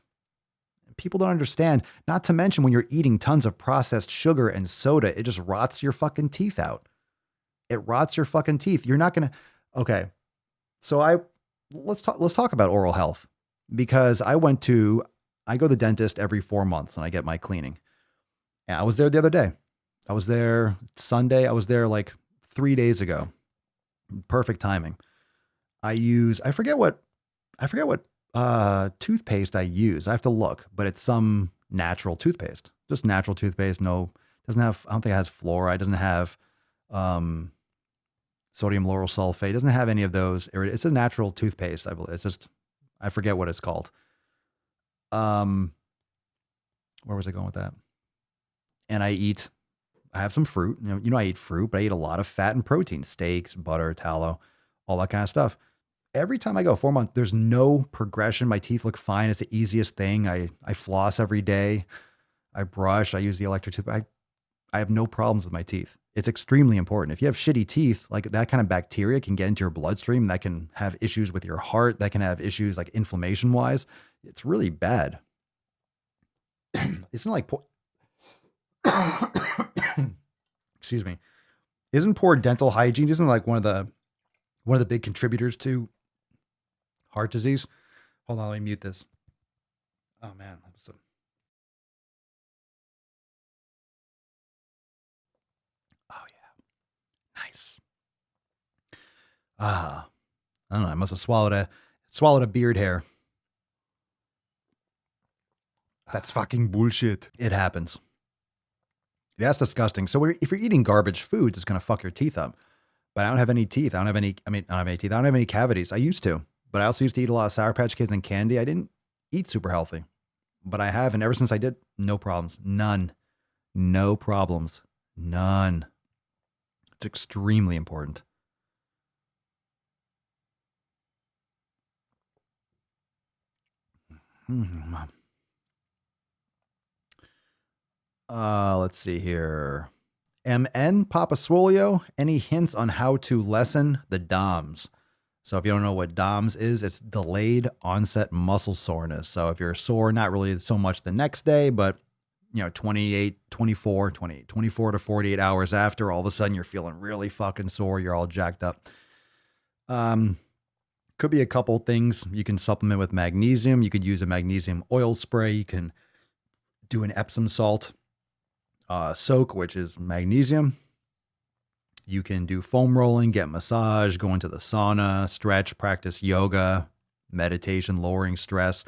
People don't understand. Not to mention when you're eating tons of processed sugar and soda, it just rots your fucking teeth out. It rots your fucking teeth. You're not going to, okay. So let's talk about oral health, because I go to the dentist every 4 months and I get my cleaning. And I was there the other day. I was there Sunday. I was there like 3 days ago. Perfect timing. I forget what toothpaste I use. I have to look, but it's some natural toothpaste, just natural toothpaste. No, I don't think it has fluoride. Doesn't have, sodium lauryl sulfate. Doesn't have any of those. It's a natural toothpaste. I believe it's just, I forget what it's called. Where was I going with that? And I have some fruit. I eat fruit, but I eat a lot of fat and protein, steaks, butter, tallow, all that kind of stuff. Every time I go 4 months, there's no progression. My teeth look fine. It's the easiest thing. I floss every day. I brush. I use the electric tooth. I have no problems with my teeth. It's extremely important. If you have shitty teeth, like that kind of bacteria can get into your bloodstream. That can have issues with your heart. That can have issues like inflammation wise. It's really bad. Isn't like excuse me. Isn't poor dental hygiene? Isn't like one of the big contributors to heart disease? Hold on, let me mute this. Oh man. Oh yeah. Nice. I don't know. I must have swallowed a beard hair. That's fucking bullshit. It happens. That's disgusting. So if you're eating garbage foods, it's going to fuck your teeth up. But I don't have any teeth. I don't have any teeth. I don't have any cavities. I used to. But I also used to eat a lot of Sour Patch Kids and candy. I didn't eat super healthy. But I have. And ever since I did, no problems. None. No problems. None. It's extremely important. Let's see here. MN, Papa Swolio, any hints on how to lessen the DOMS? So if you don't know what DOMS is, it's delayed onset muscle soreness. So if you're sore, not really so much the next day, but 24 to 48 hours after, all of a sudden you're feeling really fucking sore. You're all jacked up. Could be a couple things. You can supplement with magnesium. You could use a magnesium oil spray. You can do an Epsom salt soak, which is magnesium. You can do foam rolling, get massage, go into the sauna, stretch, practice yoga, meditation, lowering stress.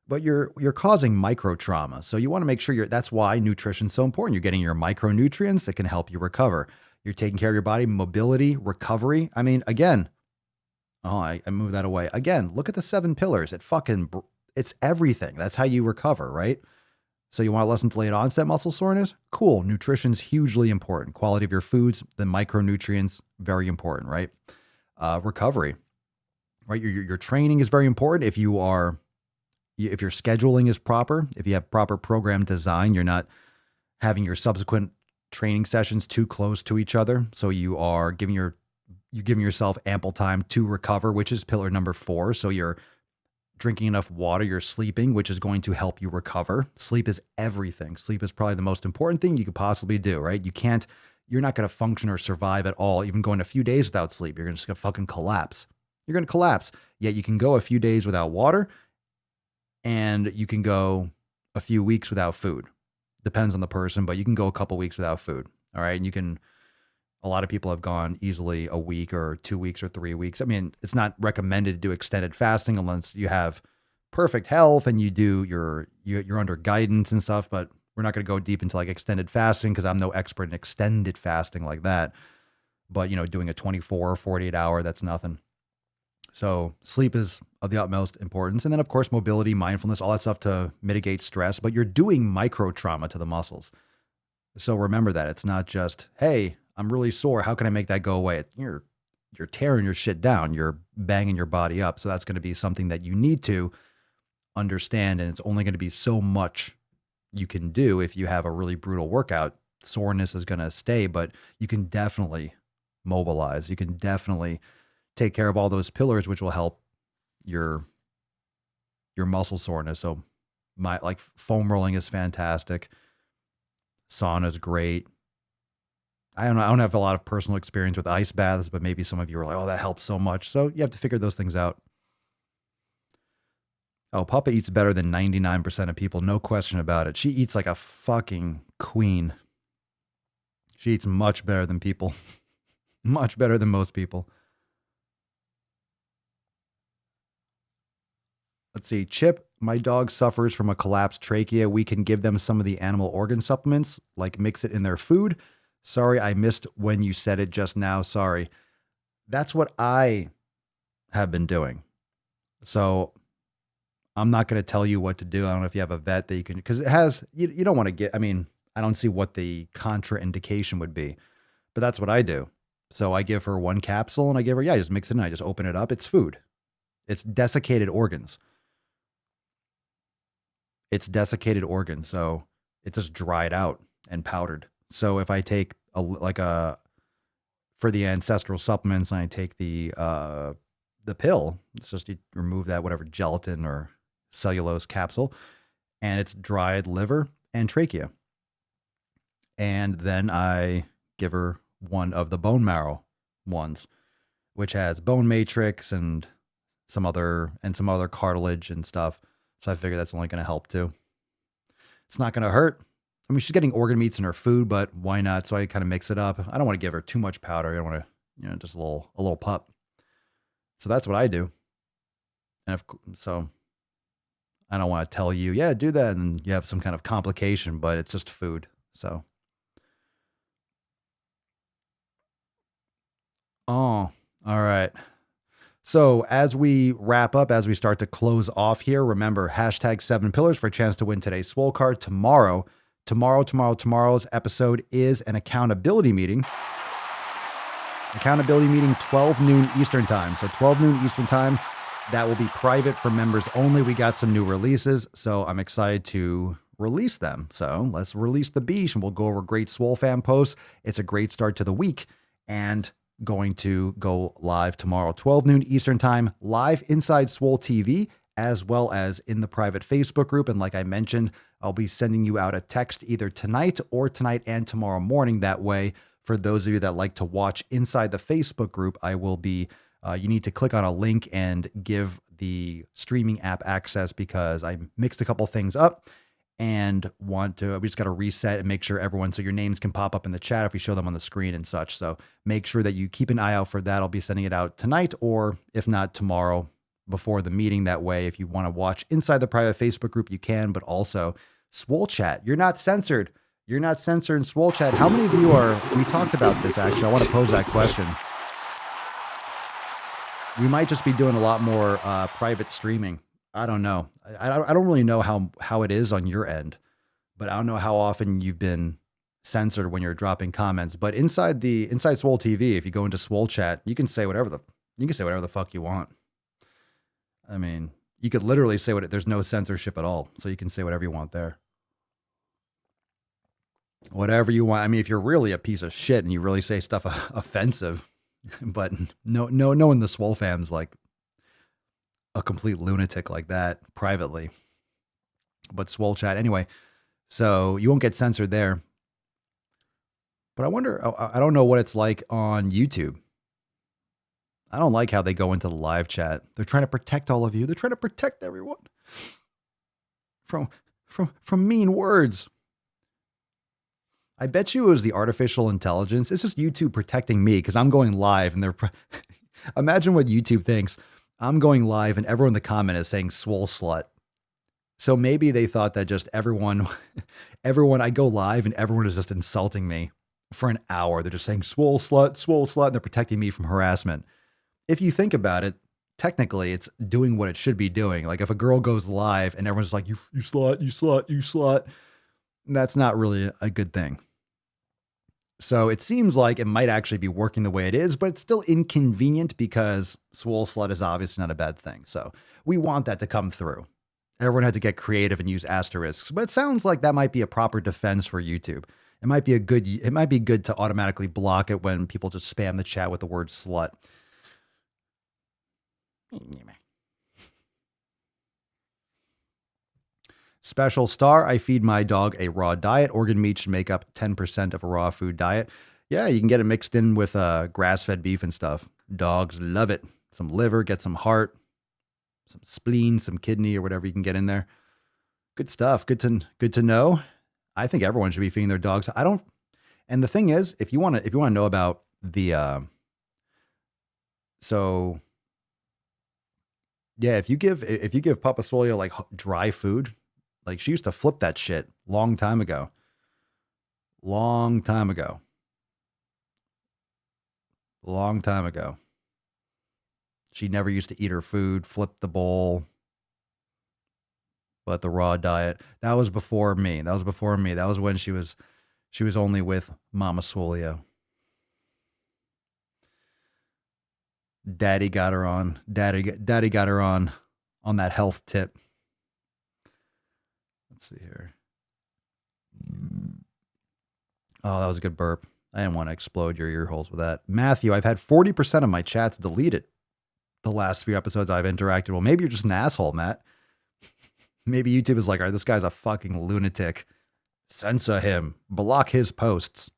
But you're causing micro trauma. So you want to make sure that's why nutrition's so important. You're getting your micronutrients that can help you recover. You're taking care of your body, mobility, recovery. I mean, again, I moved that away. Again, look at the 7 pillars. It's everything. That's how you recover, right? So you want to lessen delayed onset muscle soreness? Cool. Nutrition's hugely important. Quality of your foods, the micronutrients, very important, right? Recovery, right? Your training is very important. If your scheduling is proper, if you have proper program design, you're not having your subsequent training sessions too close to each other. So you're giving yourself ample time to recover, which is pillar number 4. So you're drinking enough water, you're sleeping, which is going to help you recover. Sleep is everything. Sleep is probably the most important thing you could possibly do, right? You're not going to function or survive at all, even going a few days without sleep. You're just going to fucking collapse. You're going to collapse. Yet you can go a few days without water and you can go a few weeks without food. Depends on the person, but you can go a couple weeks without food. All right. And a lot of people have gone easily a week or 2 weeks or 3 weeks. I mean, it's not recommended to do extended fasting unless you have perfect health and you're under guidance and stuff, but we're not going to go deep into like extended fasting because I'm no expert in extended fasting like that. But, doing a 24 or 48 hour, that's nothing. So sleep is of the utmost importance. And then of course, mobility, mindfulness, all that stuff to mitigate stress, but you're doing micro trauma to the muscles. So remember that it's not just, hey, I'm really sore. How can I make that go away? You're tearing your shit down. You're banging your body up. So that's going to be something that you need to understand. And it's only going to be so much you can do if you have a really brutal workout. Soreness is going to stay, but you can definitely mobilize. You can definitely take care of all those pillars, which will help your muscle soreness. So foam rolling is fantastic. Sauna is great. I don't have a lot of personal experience with ice baths, but maybe some of you are like, oh, that helps so much. So you have to figure those things out. Oh, Papa eats better than 99% of people. No question about it. She eats like a fucking queen. She eats much better than people. Much better than most people. Let's see. Chip, my dog suffers from a collapsed trachea. We can give them some of the animal organ supplements, like mix it in their food. Sorry, I missed when you said it just now. Sorry. That's what I have been doing. So I'm not going to tell you what to do. I don't know if you have a vet that you can, because it has, you don't want to get, I don't see what the contraindication would be, but that's what I do. So I give her 1 capsule and I give her, I just mix it in. I just open it up. It's food. It's desiccated organs. So it's just dried out and powdered. So if I take for the ancestral supplements, I take the pill. It's just you remove that whatever gelatin or cellulose capsule, and it's dried liver and trachea. And then I give her one of the bone marrow ones, which has bone matrix and some other cartilage and stuff. So I figure that's only going to help too. It's not going to hurt. She's getting organ meats in her food, but why not? So I kind of mix it up. I don't want to give her too much powder. I don't want to, just a little pup. So that's what I do. And so I don't want to tell you, yeah, do that, and you have some kind of complication, but it's just food. So, oh, all right. So as we wrap up, as we start to close off here, remember hashtag 7 pillars for a chance to win today's Swole card tomorrow's episode is an accountability meeting. Accountability meeting 12 noon Eastern time. So 12 noon Eastern time, that will be private for members only. We got some new releases, so I'm excited to release them. So let's release the beach and we'll go over great Swole fan posts. It's a great start to the week and going to go live tomorrow, 12 noon Eastern time, live inside Swole TV, as well as in the private Facebook group. And like I mentioned, I'll be sending you out a text either tonight and tomorrow morning. That way, for those of you that like to watch inside the Facebook group, I will be, you need to click on a link and give the streaming app access because I mixed a couple things up and we just got to reset and make sure everyone, so your names can pop up in the chat if we show them on the screen and such. So make sure that you keep an eye out for that. I'll be sending it out tonight, or if not tomorrow before the meeting. That way, if you want to watch inside the private Facebook group, you can, but also Swole chat. You're not censored. You're not censored in Swole chat. How many of you are, we talked about this actually. I want to pose that question. We might just be doing a lot more private streaming. I don't know. I don't really know how it is on your end, but I don't know how often you've been censored when you're dropping comments. But inside Swole TV, if you go into Swole chat, you can say whatever the fuck you want. I mean, you could literally say there's no censorship at all. So you can say whatever you want there. Whatever you want. I mean, if you're really a piece of shit and you really say stuff offensive, but no one in the Swole fam's like a complete lunatic like that privately. But Swole chat anyway. So you won't get censored there. But I wonder, I don't know what it's like on YouTube. I don't like how they go into the live chat. They're trying to protect all of you. They're trying to protect everyone from mean words. I bet you it was the artificial intelligence. It's just YouTube protecting me because I'm going live and imagine what YouTube thinks. I'm going live and everyone in the comment is saying swole slut. So maybe they thought that just everyone, I go live and everyone is just insulting me for an hour. They're just saying swole slut, and they're protecting me from harassment. If you think about it, technically it's doing what it should be doing. Like if a girl goes live and everyone's like, you slut, that's not really a good thing. So it seems like it might actually be working the way it is, but it's still inconvenient because swole slut is obviously not a bad thing. So we want that to come through. Everyone had to get creative and use asterisks, but it sounds like that might be a proper defense for YouTube. It might be good to automatically block it when people just spam the chat with the word slut. Special star, I feed my dog a raw diet. Organ meat should make up 10% of a raw food diet. Yeah, you can get it mixed in with grass-fed beef and stuff. Dogs love it. Some liver, get some heart, some spleen, some kidney, or whatever you can get in there. Good stuff. Good to know. I think everyone should be feeding their dogs. And the thing is, if you want to know about the if you give Papa Swolio like dry food, like she used to flip that shit long time ago. She never used to eat her food, flip the bowl. But the raw diet, that was before me. That was when she was only with Mama Swolio. Daddy got her on that health tip. Let's see here. Oh, that was a good burp. I didn't want to explode your ear holes with that. Matthew, I've had 40% of my chats deleted the last few episodes I've interacted. Well, maybe you're just an asshole, Matt. Maybe YouTube is like, all right, this guy's a fucking lunatic. Censor him. Block his posts.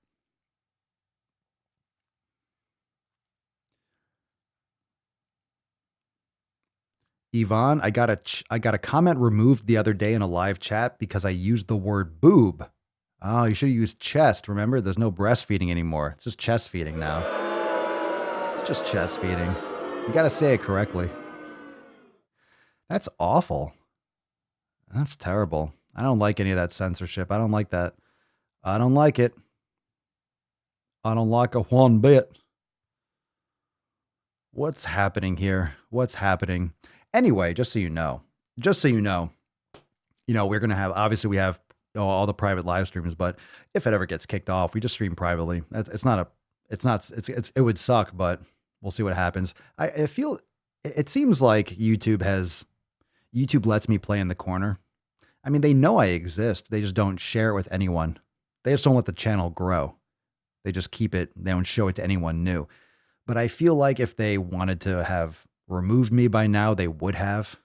Yvonne, I got a comment removed the other day in a live chat because I used the word boob. Oh, you should have used chest. Remember, there's no breastfeeding anymore. It's just chest feeding now. It's just chest feeding. You got to say it correctly. That's awful. That's terrible. I don't like any of that censorship. I don't like that. I don't like it. I don't like a one bit. What's happening here? What's happening? Anyway, just so you know, we're going to have, obviously we have all the private live streams, but if it ever gets kicked off, we just stream privately. It would suck, but we'll see what happens. I feel, it seems like YouTube lets me play in the corner. I mean, they know I exist. They just don't share it with anyone. They just don't let the channel grow. They just keep it. They don't show it to anyone new. But I feel like if they wanted to have removed me by now, they would have.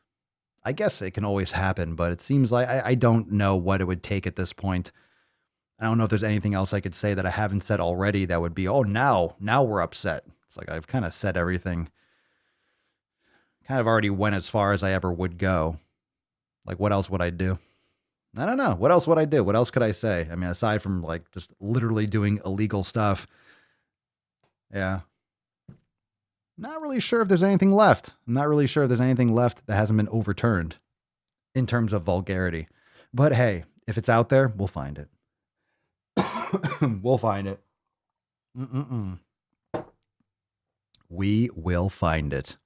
I guess it can always happen, but it seems like I don't know what it would take at this point. I don't know if there's anything else I could say that I haven't said already that would be, oh, now we're upset. It's like I've kind of said everything. Kind of already went as far as I ever would go. Like, what else would I do? I don't know. What else would I do? What else could I say? I mean, aside from like just literally doing illegal stuff. Yeah. Not really sure if there's anything left. I'm not really sure if there's anything left that hasn't been overturned in terms of vulgarity. But hey, if it's out there, we'll find it. We'll find it. We will find it.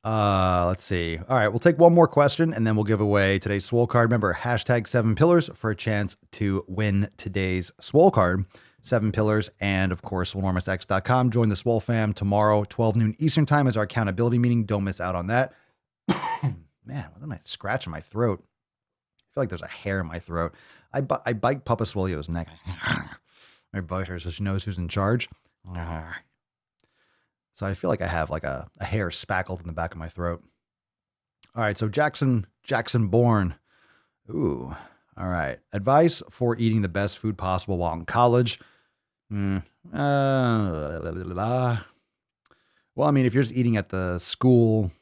Let's see. All right, we'll take one more question and then we'll give away today's Swole card. Remember, hashtag 7 pillars for a chance to win today's Swole card. 7 pillars and of course, swolenormousx.com. Join the Swole fam tomorrow, 12 noon Eastern time is our accountability meeting. Don't miss out on that. Man, what am I scratching my throat? I feel like there's a hair in my throat. I bite Papa Swolio's neck. I bite her so she knows who's in charge. So I feel like I have like a hair spackled in the back of my throat. All right, so Jackson Bourne. Ooh, all right. Advice for eating the best food possible while in college. Well, I mean, if you're just eating at the school,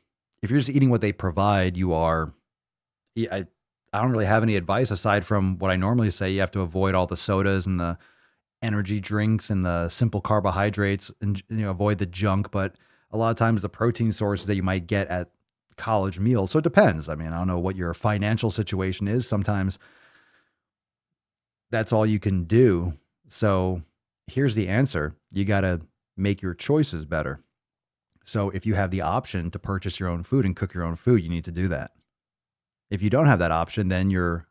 if you're just eating what they provide, I don't really have any advice aside from what I normally say. You have to avoid all the sodas and the energy drinks and the simple carbohydrates and avoid the junk. But a lot of times the protein sources that you might get at college meals. So it depends. I mean, I don't know what your financial situation is. Sometimes that's all you can do. So here's the answer. You got to make your choices better. So if you have the option to purchase your own food and cook your own food, you need to do that. If you don't have that option, then your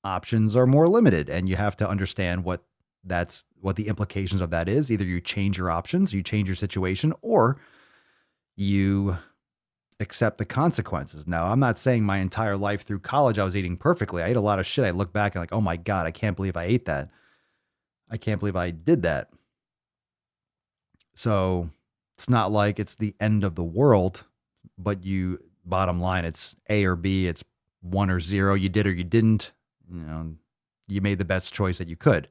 options are more limited and you have to understand what the implications of that is. Either you change your options, you change your situation, or you accept the consequences. Now, I'm not saying my entire life through college I was eating perfectly. I ate a lot of shit. I look back and like, oh my God, I can't believe I ate that. I can't believe I did that. So it's not like it's the end of the world, but bottom line, it's A or B, it's 1 or 0. You did or you didn't. You made the best choice that you could.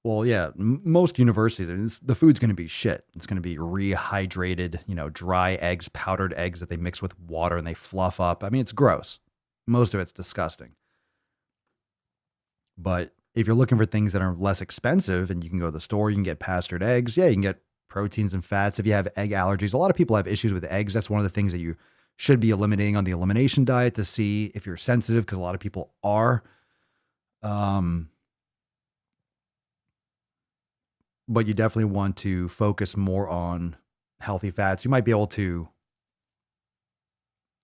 Well, yeah, most universities, the food's going to be shit. It's going to be rehydrated, dry eggs, powdered eggs that they mix with water and they fluff up. I mean, it's gross. Most of it's disgusting. But if you're looking for things that are less expensive and you can go to the store, you can get pastured eggs. Yeah, you can get proteins and fats. If you have egg allergies, a lot of people have issues with eggs. That's one of the things that you should be eliminating on the elimination diet to see if you're sensitive, because a lot of people are. But you definitely want to focus more on healthy fats. You might be able to,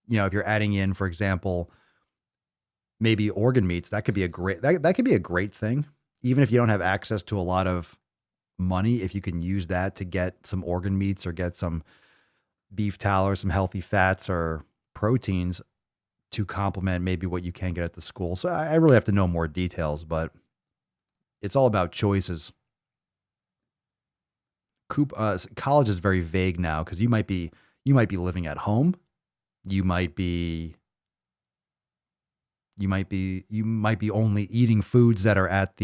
if you're adding in, for example, maybe organ meats, that could be a great thing. Even if you don't have access to a lot of money, if you can use that to get some organ meats or get some beef tallow or some healthy fats or proteins to complement maybe what you can get at the school. So I really have to know more details, but it's all about choices. College is very vague now because you might be living at home. You might be only eating foods that are at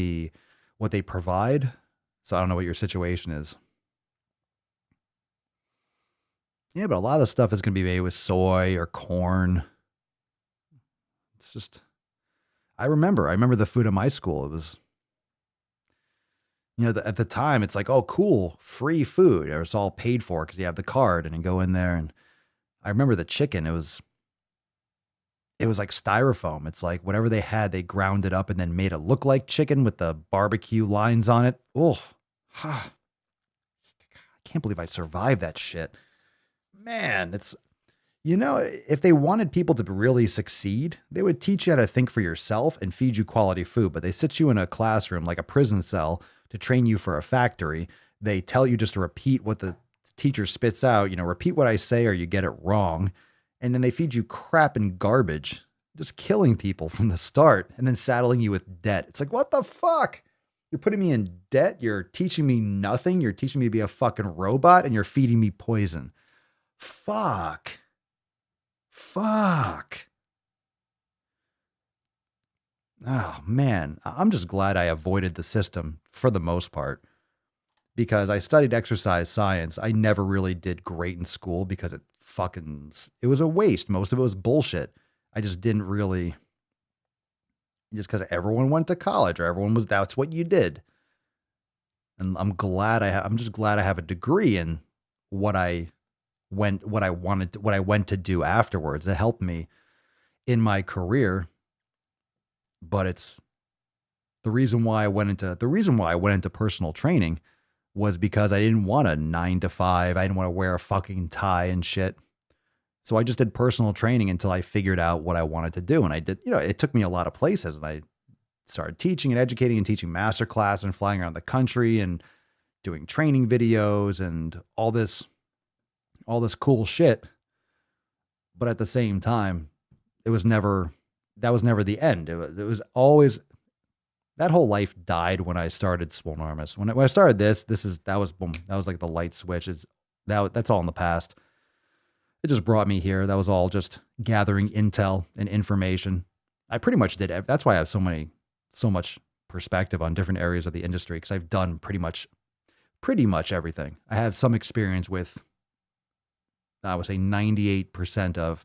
what they provide. So I don't know what your situation is. Yeah, but a lot of the stuff is going to be made with soy or corn. It's just, I remember the food at my school. At the time, it's like, oh, cool, free food, or it's all paid for because you have the card, and you go in there. And I remember the chicken. It was like styrofoam. It's like whatever they had, they ground it up and then made it look like chicken with the barbecue lines on it. Oh, I can't believe I survived that shit. Man, if they wanted people to really succeed, they would teach you how to think for yourself and feed you quality food. But they sit you in a classroom like a prison cell to train you for a factory. They tell you just to repeat what the teacher spits out, repeat what I say or you get it wrong. And then they feed you crap and garbage, just killing people from the start and then saddling you with debt. It's like, what the fuck? You're putting me in debt. You're teaching me nothing. You're teaching me to be a fucking robot and you're feeding me poison. Fuck. Oh, man. I'm just glad I avoided the system for the most part because I studied exercise science. I never really did great in school because it was a waste. Most of it was bullshit. I just didn't really, just because everyone went to college or that's what you did. And I'm just glad I have a degree in what I went to do afterwards. It helped me in my career. But it's the reason why I went into personal training was because I didn't want a 9 to 5. I didn't want to wear a fucking tie and shit. So I just did personal training until I figured out what I wanted to do. And I did, it took me a lot of places, and I started teaching and educating and teaching master class and flying around the country and doing training videos and all this cool shit. But at the same time, that was never the end. It was always, that whole life died when I started Swolenormous. When I started that was like the light switch. That's all in the past. It just brought me here. That was all just gathering intel and information. I pretty much did. That's why I have so much perspective on different areas of the industry, because I've done pretty much everything. I have some experience with, I would say 98% of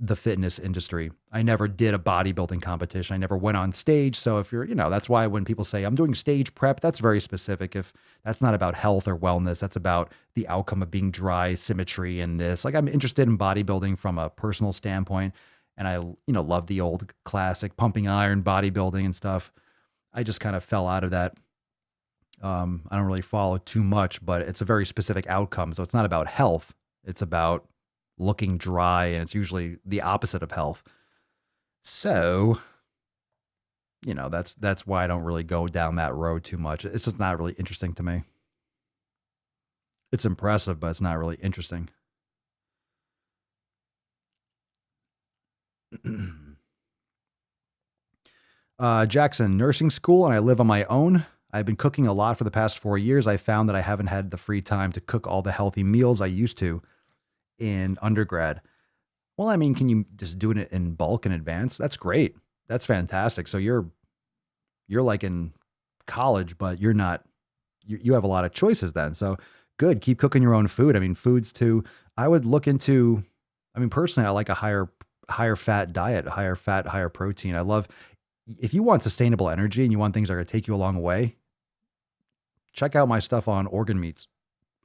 the fitness industry. I never did a bodybuilding competition. I never went on stage. So if you're, that's why when people say I'm doing stage prep, that's very specific. If that's not about health or wellness, that's about the outcome of being dry, symmetry, and this. Like, I'm interested in bodybuilding from a personal standpoint. And I, love the old classic pumping iron bodybuilding and stuff. I just kind of fell out of that. I don't really follow too much, but it's a very specific outcome. So it's not about health. It's about looking dry, and it's usually the opposite of health. So, that's why I don't really go down that road too much. It's just not really interesting to me. It's impressive, but it's not really interesting. Jackson, nursing school, and I live on my own. I've been cooking a lot for the past 4 years. I found that I haven't had the free time to cook all the healthy meals I used to in undergrad. Well, I mean, can you just do it in bulk in advance? That's great. That's fantastic. So you're like in college, but you're not, you have a lot of choices then. So good. Keep cooking your own food. I mean, foods too. I would look into, personally, I like a higher fat diet, higher fat, higher protein. If you want sustainable energy and you want things that are going to take you a long way, check out my stuff on organ meats.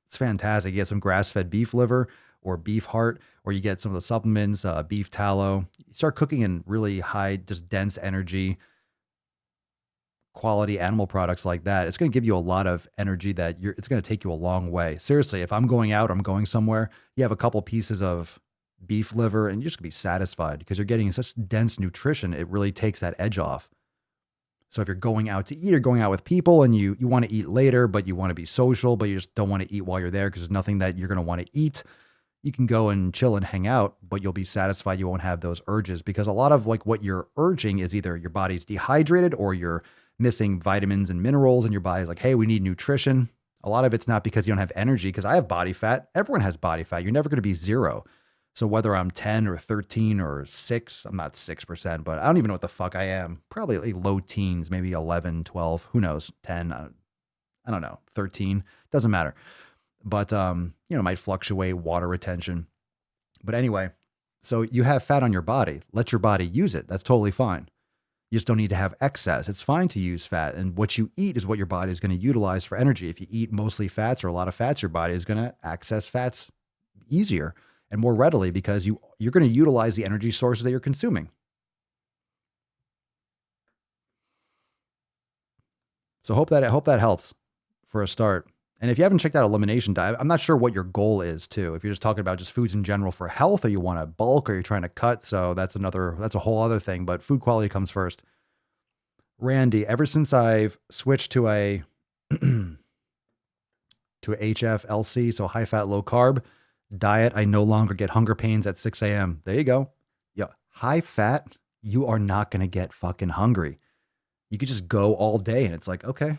It's fantastic. You get some grass-fed beef liver or beef heart, or you get some of the supplements, beef tallow. You start cooking in really high, just dense energy, quality animal products like that. It's going to give you a lot of energy it's going to take you a long way. Seriously, if I'm going somewhere, you have a couple pieces of beef liver and you're just going to be satisfied because you're getting such dense nutrition. It really takes that edge off. So if you're going out to eat or going out with people and you want to eat later, but you want to be social, but you just don't want to eat while you're there because there's nothing that you're going to want to eat, you can go and chill and hang out, but you'll be satisfied. You won't have those urges because a lot of like what you're urging is either your body's dehydrated or you're missing vitamins and minerals and your body's like, hey, we need nutrition. A lot of it's not because you don't have energy, because I have body fat. Everyone has body fat. You're never going to be zero. So whether I'm 10 or 13 or 6, I'm not 6%, but I don't even know what the fuck I am. Probably like low teens, maybe 11, 12, who knows, 10, I don't know, 13, doesn't matter. But, it might fluctuate, water retention. But anyway, so you have fat on your body. Let your body use it. That's totally fine. You just don't need to have excess. It's fine to use fat. And what you eat is what your body is going to utilize for energy. If you eat mostly fats or a lot of fats, your body is going to access fats easier and more readily because you're going to utilize the energy sources that you're consuming. So hope that helps for a start. And if you haven't checked out Elimination Diet, I'm not sure what your goal is too. If you're just talking about just foods in general for health, or you want to bulk, or you're trying to cut. So that's a whole other thing, but food quality comes first. Randy, ever since I've switched to a HFLC, so high fat, low carb diet, I no longer get hunger pains at 6 a.m. There you go. Yeah. High fat, you are not going to get fucking hungry. You could just go all day and it's like, okay.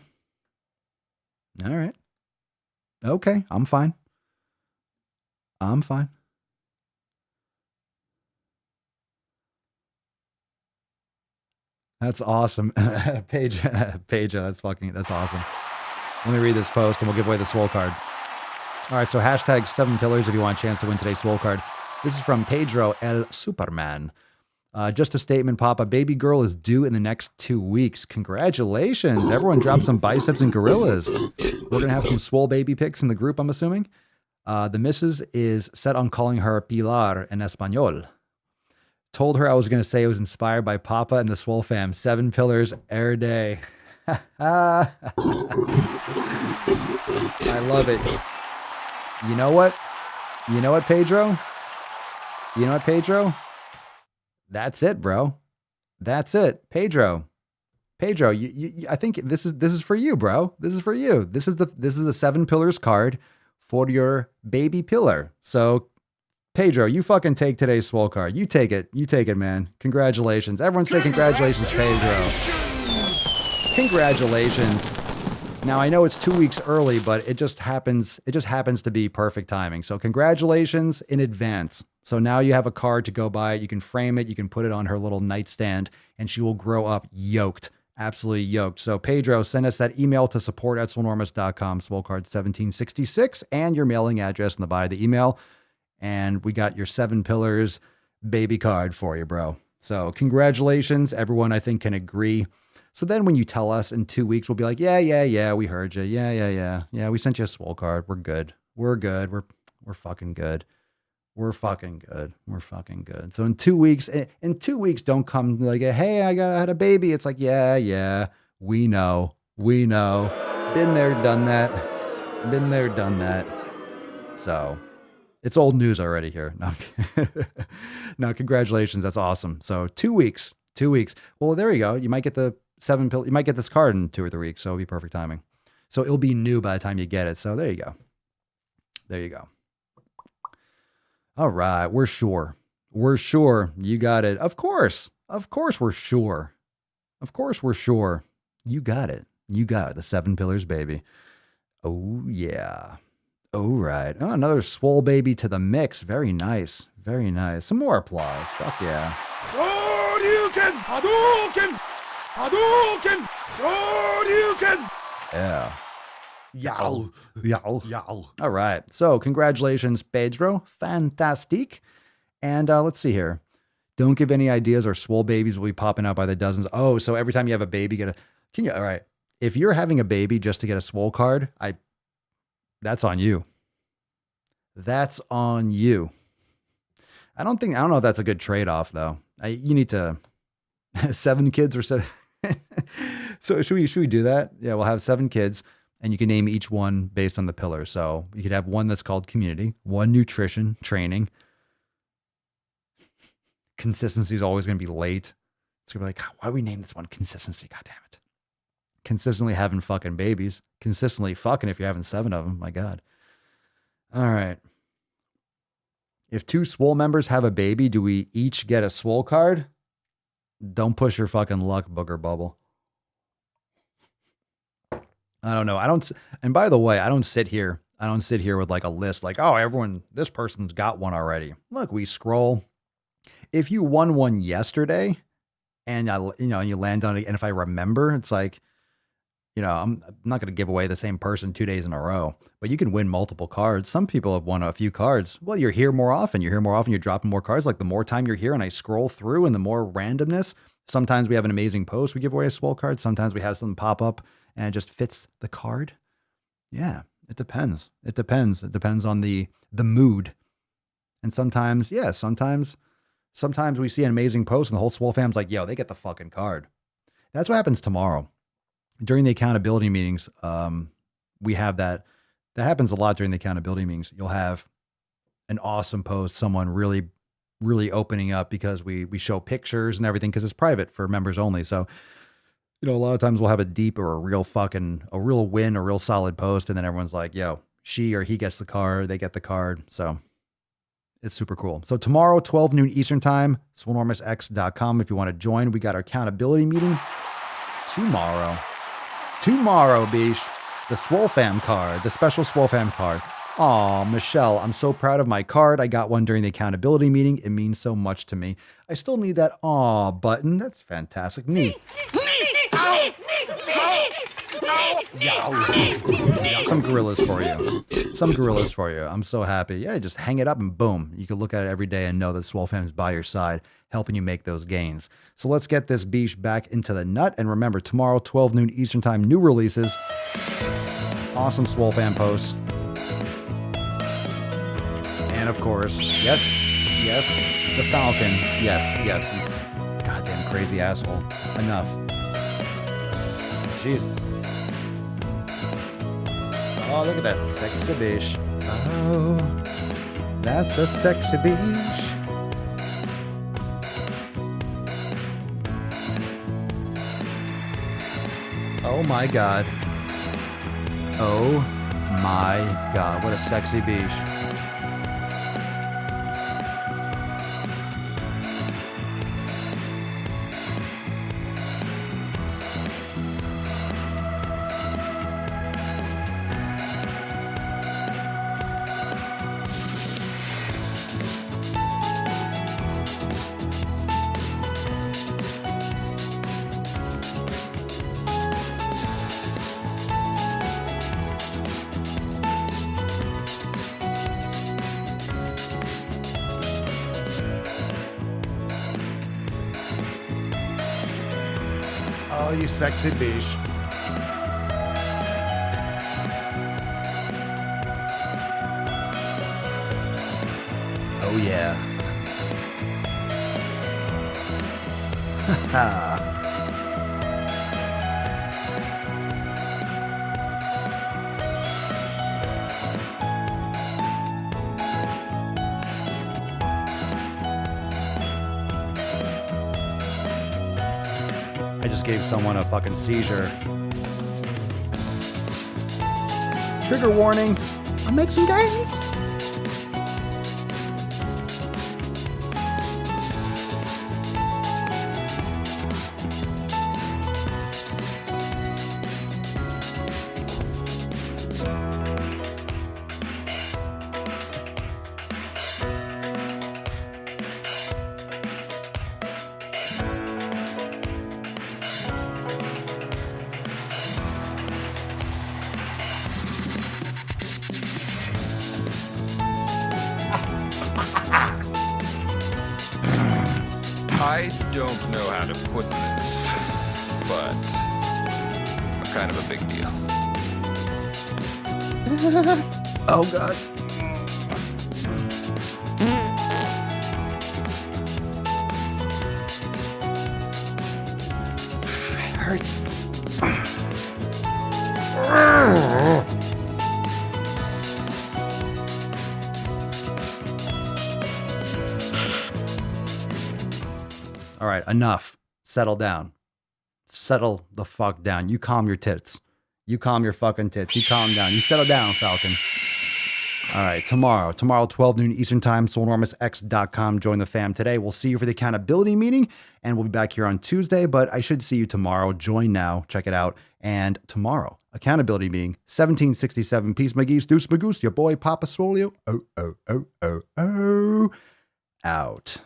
All right. Okay, I'm fine. That's awesome. Paige, that's awesome. Let me read this post and we'll give away the Swole card. All right, so hashtag 7 pillars if you want a chance to win today's Swole card. This is from Pedro El Superman. Just a statement, Papa. Baby girl is due in the next 2 weeks. Congratulations. Everyone drop some biceps and gorillas. We're going to have some swole baby pics in the group, I'm assuming. The missus is set on calling her Pilar en Espanol. Told her I was going to say it was inspired by Papa and the Swole fam. 7 pillars every day. I love it. You know what? Pedro? That's it, bro. That's it. Pedro, I think this is for you, bro. This is for you. This is the 7 pillars card for your baby pillar. So Pedro, you fucking take today's Swole card. You take it, man. Congratulations. Everyone say congratulations, Pedro. Congratulations. Now I know it's 2 weeks early, but it just happens to be perfect timing. So congratulations in advance. So now you have a card to go by. You can frame it. You can put it on her little nightstand and she will grow up yoked, absolutely yoked. So Pedro, send us that email to support@swolenormous.com, Swole card 1766, and your mailing address in the body of the email. And we got your 7 pillars baby card for you, bro. So congratulations. Everyone, I think, can agree. So then when you tell us in 2 weeks, we'll be like, yeah, we heard you. Yeah, we sent you a Swole card. We're good. We're fucking good. We're fucking good. So in 2 weeks, don't come like, hey, I had a baby. It's like, yeah, we know. Been there, done that. So it's old news already here. No, congratulations. That's awesome. So 2 weeks. Well, there you go. You might get the 7 pill. You might get this card in 2 or 3 weeks. So it'll be perfect timing. So it'll be new by the time you get it. So there you go. All right. We're sure. You got it. Of course we're sure. You got it. The 7 pillars, baby. Oh yeah. All right. Oh, another Swole baby to the mix. Very nice. Some more applause. Fuck yeah. Yeah. Yow. All right. So congratulations, Pedro. Fantastic. And let's see here. Don't give any ideas or Swole babies will be popping out by the dozens. Oh, so every time you have a baby, all right. If you're having a baby just to get a Swole card, that's on you. That's on you. I don't know if that's a good trade-off though. You need to 7 kids or so. So should we do that? Yeah, we'll have 7 kids and you can name each one based on the pillar. So you could have one that's called community, one nutrition, training. Consistency is always going to be late. It's going to be like, why do we name this one consistency? God damn it. Consistently having fucking babies. Consistently fucking if you're having 7 of them. My God. All right. If 2 Swole members have a baby, do we each get a Swole card? Don't push your fucking luck, booger bubble. I don't know. And by the way, I don't sit here with like a list like, oh, this person's got one already. Look, we scroll. If you won one yesterday and you land on it, and if I remember, it's like, I'm not going to give away the same person 2 days in a row, but you can win multiple cards. Some people have won a few cards. Well, you're here more often. You're dropping more cards. Like the more time you're here and I scroll through and the more randomness, Sometimes we have an amazing post, we give away a Swole card. Sometimes we have something pop up and it just fits the card. Yeah, it depends. It depends. It depends on the mood. And sometimes, yeah, sometimes we see an amazing post and the whole Swole fam's like, yo, they get the fucking card. That's what happens tomorrow. During the accountability meetings, we have that. That happens a lot during the accountability meetings. You'll have an awesome post, someone really, really opening up because we show pictures and everything because it's private for members only. So, a lot of times we'll have a deep or a real win, a real solid post. And then everyone's like, yo, she or he gets the card, they get the card. So it's super cool. So tomorrow, 12 noon Eastern time, Swolenormousx.com. If you want to join, we got our accountability meeting tomorrow. Tomorrow, Bish. The Swole fam card, the special Swole fam card. Aw, Michelle, I'm so proud of my card. I got one during the accountability meeting. It means so much to me. I still need that aw button. That's fantastic. Neat. Some gorillas for you. Some gorillas for you. I'm so happy. Yeah, just hang it up and boom. You can look at it every day and know that Swole fam is by your side, helping you make those gains. So let's get this beach back into the nut. And remember, tomorrow, 12 noon Eastern time, new releases. Awesome Swole fam posts. And of course, yes, the Falcon. Yes. Goddamn crazy asshole. Enough. Jesus. Oh, look at that sexy bish. Oh, that's a sexy bish. Oh my God. Oh my God. What a sexy bish. Oh, you sexy bish. Oh, yeah. Ha. I just gave someone a fucking seizure. Trigger warning. I'll make some gains. I don't know how to put this, but kind of a big deal. Oh, God. It hurts. All right, enough. Settle down. Settle the fuck down. You calm your tits. You calm your fucking tits. You calm down. You settle down, Falcon. All right, tomorrow, 12 noon Eastern time, Swolenormousx.com. Join the fam today. We'll see you for the accountability meeting, and we'll be back here on Tuesday, but I should see you tomorrow. Join now. Check it out. And tomorrow, accountability meeting, 1767. Peace, my geese. Deuce, my goose. Your boy, Papa Swolio. Oh. Out.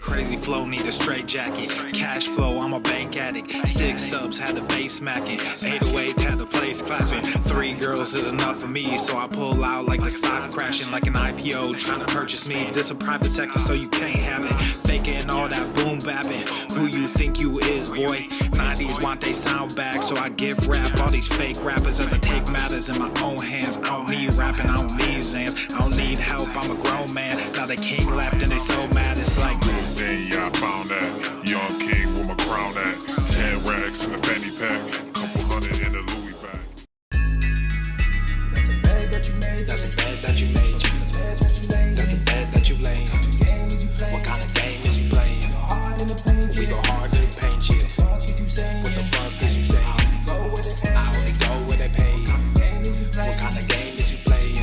Crazy flow, need a straight jacket. Cash flow, I'm a bank addict. 6 subs, had the bass smacking. 808s, had the place clapping. 3 girls is enough for me, so I pull out like the stock crashing. Like an IPO, trying to purchase me. This a private sector, so you can't have it. Faking all that boom bapping. Who you think you is, boy? 90s want they sound back, so I give rap all these fake rappers as I take matters in my own hands. I don't need rapping, I don't need Zans. I don't need help, I'm a grown man. Now the king left and they so mad, it's like then yeah, I found that young king with my crown at 10 racks in the fanny pack, couple hundred in the Louis bag. that's a bed that you made. That's a bed that you made. That's a bed that you laid. What kind of game is you playing? We go hard in the paint, chill. What the fuck is you saying? I only go where they pay. What kind of game is you playing?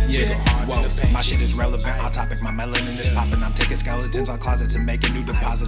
Yeah, whoa, my shit is relevant, on topic, my melanin is popping. I'm taking skeletons out closets and making new deposits.